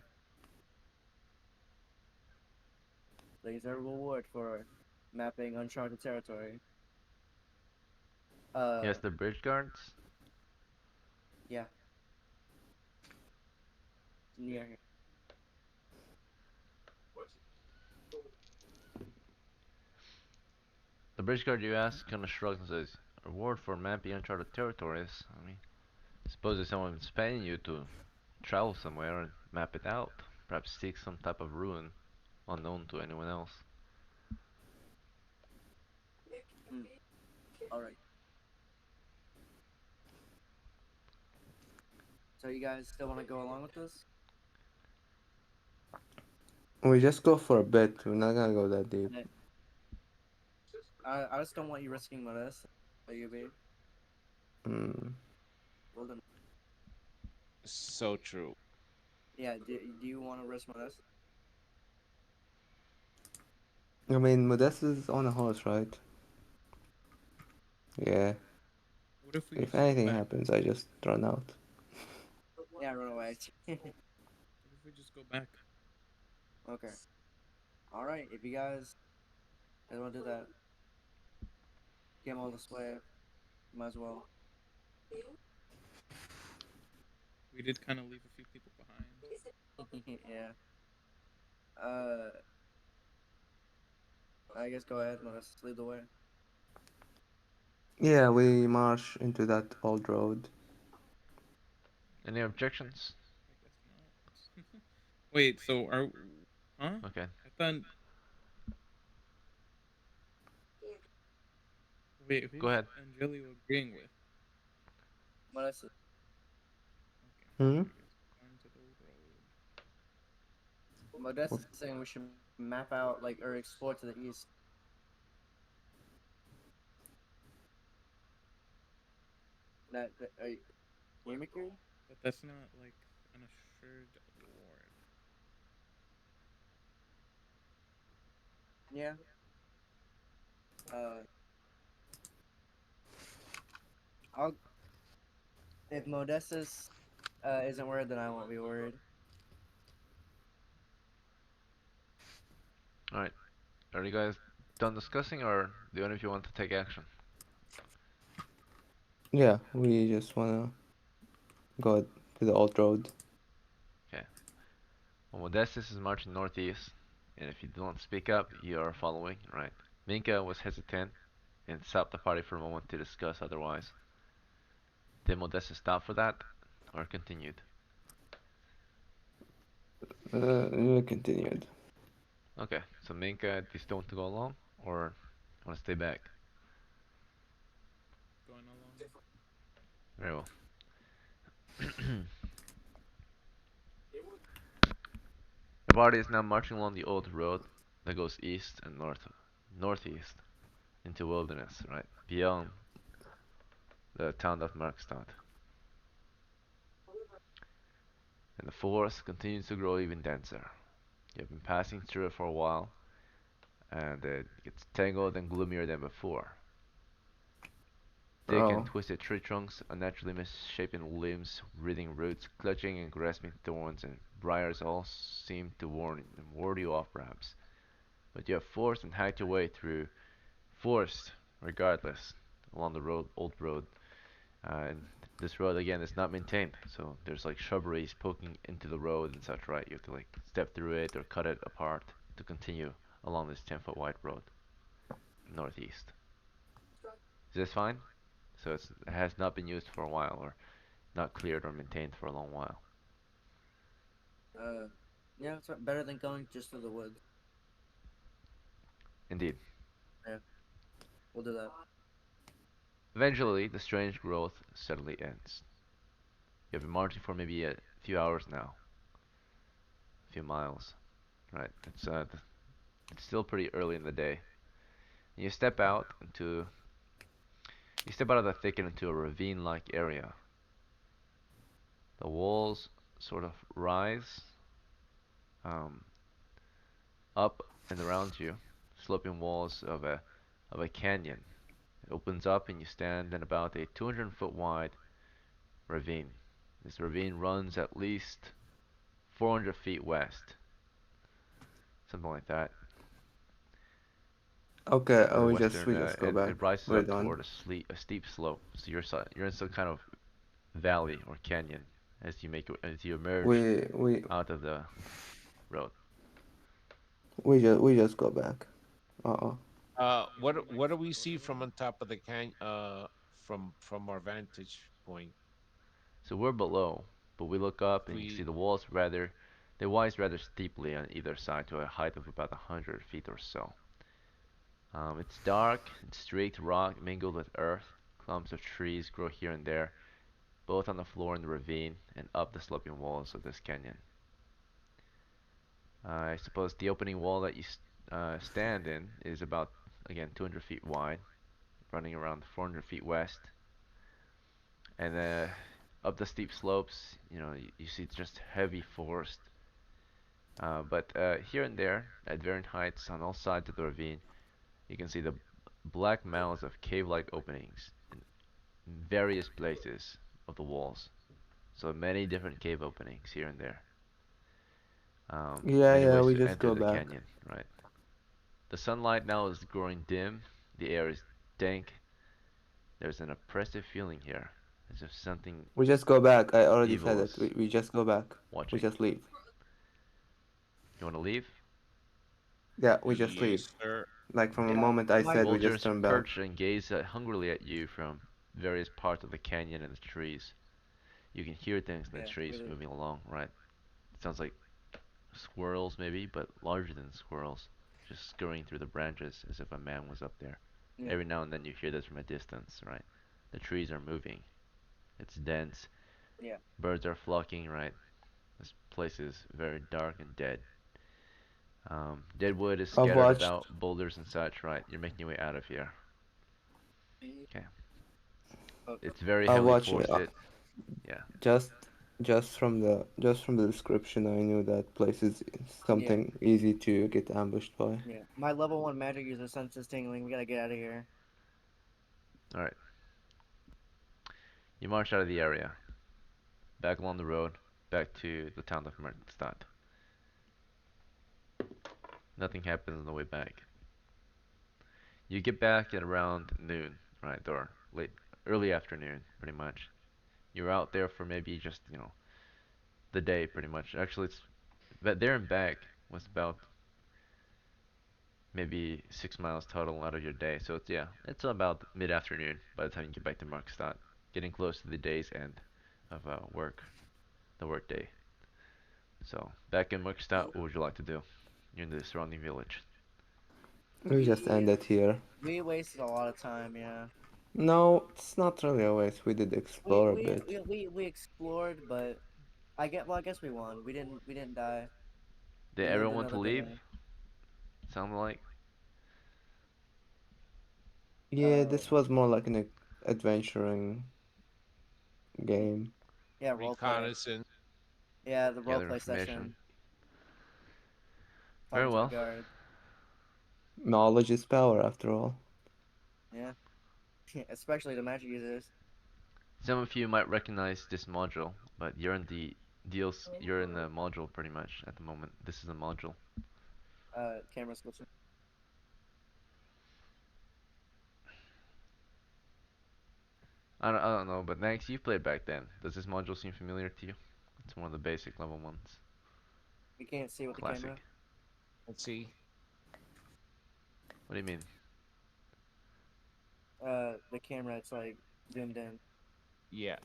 There's a reward for mapping uncharted territory. Yes, Uh, the bridge guards. yeah, near here. The bridge guard you ask kind of shrugs and says, "Reward for mapping uncharted territories." I mean, suppose if someone's paying you to travel somewhere and map it out, perhaps seek some type of ruin unknown to anyone else. Mm, all right. So you guys still want to go along with this? We just go for a bit. We're not gonna go that deep. And I just don't want you risking this. So you be Hmm. wilderness. So true. Yeah. Do you want to risk this? I mean, Modest is on a horse, right? Yeah. What if we If just go anything back? happens, I just run out. Yeah, run away. What if we just go back? Okay. All right. If you guys want to do that, came all this way, might as well. We did kind of leave a few people behind. Yeah. Uh, I guess go ahead. Let's lead the way. Yeah, we march into that old road. Any objections? I guess not. Wait, so are huh? Okay. I thought. Wait, Go who's ahead. Angelio agreeing with? But Okay, Hmm? I guess we're going to the road. Modest is saying we should map out like or explore to the east. Can you make your But that's not like an assured award. yeah? Uh, I'll if Modestus isn't worried, then I won't be worried. All right. Are you guys done discussing, or do any of you want to take action? Yeah, we just wanna go to the old road. Okay. Well, Modestus is marching northeast, and if you don't speak up, you are following, right? Minka was hesitant and stopped the party for a moment to discuss otherwise. Did Modestus stop for that, or continued? We continued. Okay, so Minka, do you still want to go along, or want to stay back? Going along. Very well. The party is now marching along the old road that goes east and northeast into wilderness, right? Beyond the town of Markstad. And the forest continues to grow even denser. You have been passing through it for a while, and it gets tangled and gloomier than before. Thick and Oh, twisted tree trunks, unnaturally misshapen limbs, writhing roots, clutching and grasping thorns and briars all seem to warn and ward you off perhaps. But you have forced and hacked your way through forest regardless along the old road. And this road again is not maintained, so there's like shrubberies poking into the road and such, right? You have to like step through it or cut it apart to continue along this 10-foot wide road northeast. Is this fine? So it has not been used for a while or not cleared or maintained for a long while. Uh, yeah, it's better than going just through the woods. Indeed. Yeah, we'll do that. Eventually, the strange growth steadily ends. You have been marching for maybe a few hours now, a few miles, right? It's still pretty early in the day. And you step out of the thicket into a ravine-like area. The walls sort of rise um, up and around you, sloping walls of a canyon. It opens up and you stand in about a 200-foot wide ravine. This ravine runs at least 400 feet west, something like that, okay. to the We western. just go It, back. it rises We're up done. toward a steep slope. So you're in some kind of valley or canyon as you emerge We out of the road. we just go back. Uh-oh. What do we see from on top of the can from our vantage point? So we're below, but we look up and you can see We they rise rather steeply on either side to a height of about 100 feet or so. It's dark and streaked rock mingled with earth. Clumps of trees grow here and there, both on the floor in the ravine and up the sloping walls of this canyon. I suppose the opening wall that you stand in is about, again, 200 feet wide, running around 400 feet west. And up the steep slopes, you see just heavy forest. But here and there, at varying heights on all sides of the ravine, you can see the black mouths of cave-like openings in various places of the walls. So many different cave openings here and there. Yeah, Many yeah. ways We to just enter go the back. canyon, right? The sunlight now is growing dim. The air is dank. There's an oppressive feeling here, as if something We just go back. I already said evil it. is We just go back. We watching. just leave. You want to leave? Yeah, we just leave. yes, sir. Like from the Okay. Yeah, moment I my said, we just Vultures turn back. perch and gaze hungrily at you from various parts of the canyon and the trees. You can hear things in the yeah, we trees leave. moving along, right? It sounds like squirrels, maybe, but larger than squirrels, just scurrying through the branches as if a man was up there. Yeah, Every now and then you hear this from a distance, right? The trees are moving. It's dense. yeah. Birds are flocking, right? This place is very dark and dead. Deadwood is I've scattered watched. about, boulders and such, right? You're making your way out of here. Okay. It's very I'll heavily watch. forested. Yeah. Just just from the description, I knew that place is Yeah, something easy to get ambushed by. yeah. My level 1 magic user senses tingling. We gotta get out of here. All right. You march out of the area, back along the road, back to the town of Mertenstadt. Nothing happens on the way back. You get back at around noon, right, or late, early afternoon, pretty much. You're out there for maybe just, the day, pretty much. Actually, it's but there and back was about maybe 6 miles total out of your day. So it's yeah, it's about mid-afternoon by the time you get back to Markstadt, getting close to the day's end of work, the work day. So back in Markstadt, what would you like to do? You're in the surrounding village. We just We end it here. we wasted a lot of time. Yeah. No, it's not really a waste. We did We explore a we bit. we we, we explored, but I guess we won. We didn't die. Did We lived everyone want to another leave? day. Sound like Yeah, Uh, this was more like an adventuring game. yeah, role play. Reconnaissance. Yeah, the role gather play information. session. Very Talking to the well. guard. Knowledge is power, after all. Yeah, especially the magic users. Some of you might recognize this module, but you're in the module pretty much at the moment. This is a module. Camera switching. I don't know, but Max, you played back then. Does this module seem familiar to you? It's one of the basic level ones. We can't see with the camera. Classic. Let's see. What do you mean? The camera. It's like zoomed in. Yeah.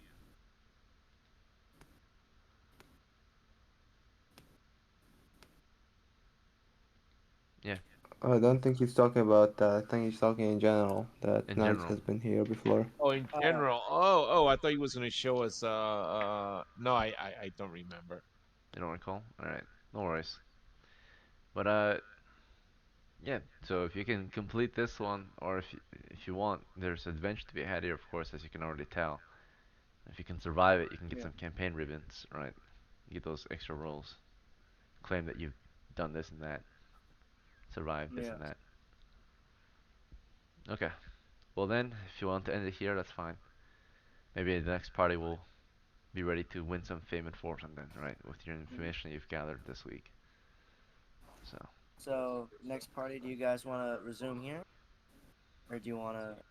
Yeah, I don't think he's talking about that. I think he's talking in general, that in Knight general. has been here before. Oh, in general. Oh, I thought he was gonna show us. No, I don't remember. You don't recall? Alright, no worries. But yeah. So if you can complete this one, or if you want, there's adventure to be had here, of course, as you can already tell. If you can survive it, you can get Yeah. some campaign ribbons, right? You get those extra rolls. Claim that you've done this and that, survived this Yeah. and that. Okay. Well then, if you want to end it here, that's fine. Maybe the next party will be ready to win some fame and fortune then, right? With your Mhm. information you've gathered this week. So, So next party, do you guys want to resume here, or do you want to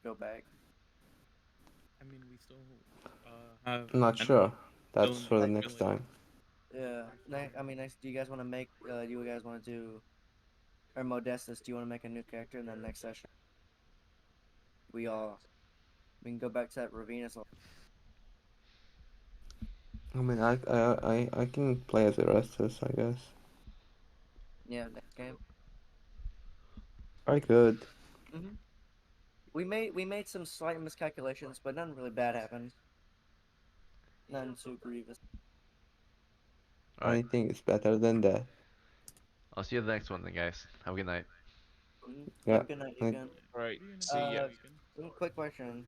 go back? I mean, we still have. I'm not I don't know. sure. Still That's in for the Like, next village. time. yeah. I mean, next. Do you guys want to make? Do you guys want to do? Or Modestus, do you want to make a new character in that next session? We all. We can go back to that Ravenous. I mean, I can play as Erastus, I guess. Yeah, next game. I could. Mhm. We made some slight miscalculations, but nothing really bad happened. Nothing too grievous. alright. Anything is better than that. I'll see you the next one then, guys. Have a good night. Mhm. Have Yeah. a good night, I Egan. All right. What are you gonna See do, ya. Uh, Egan? quick question.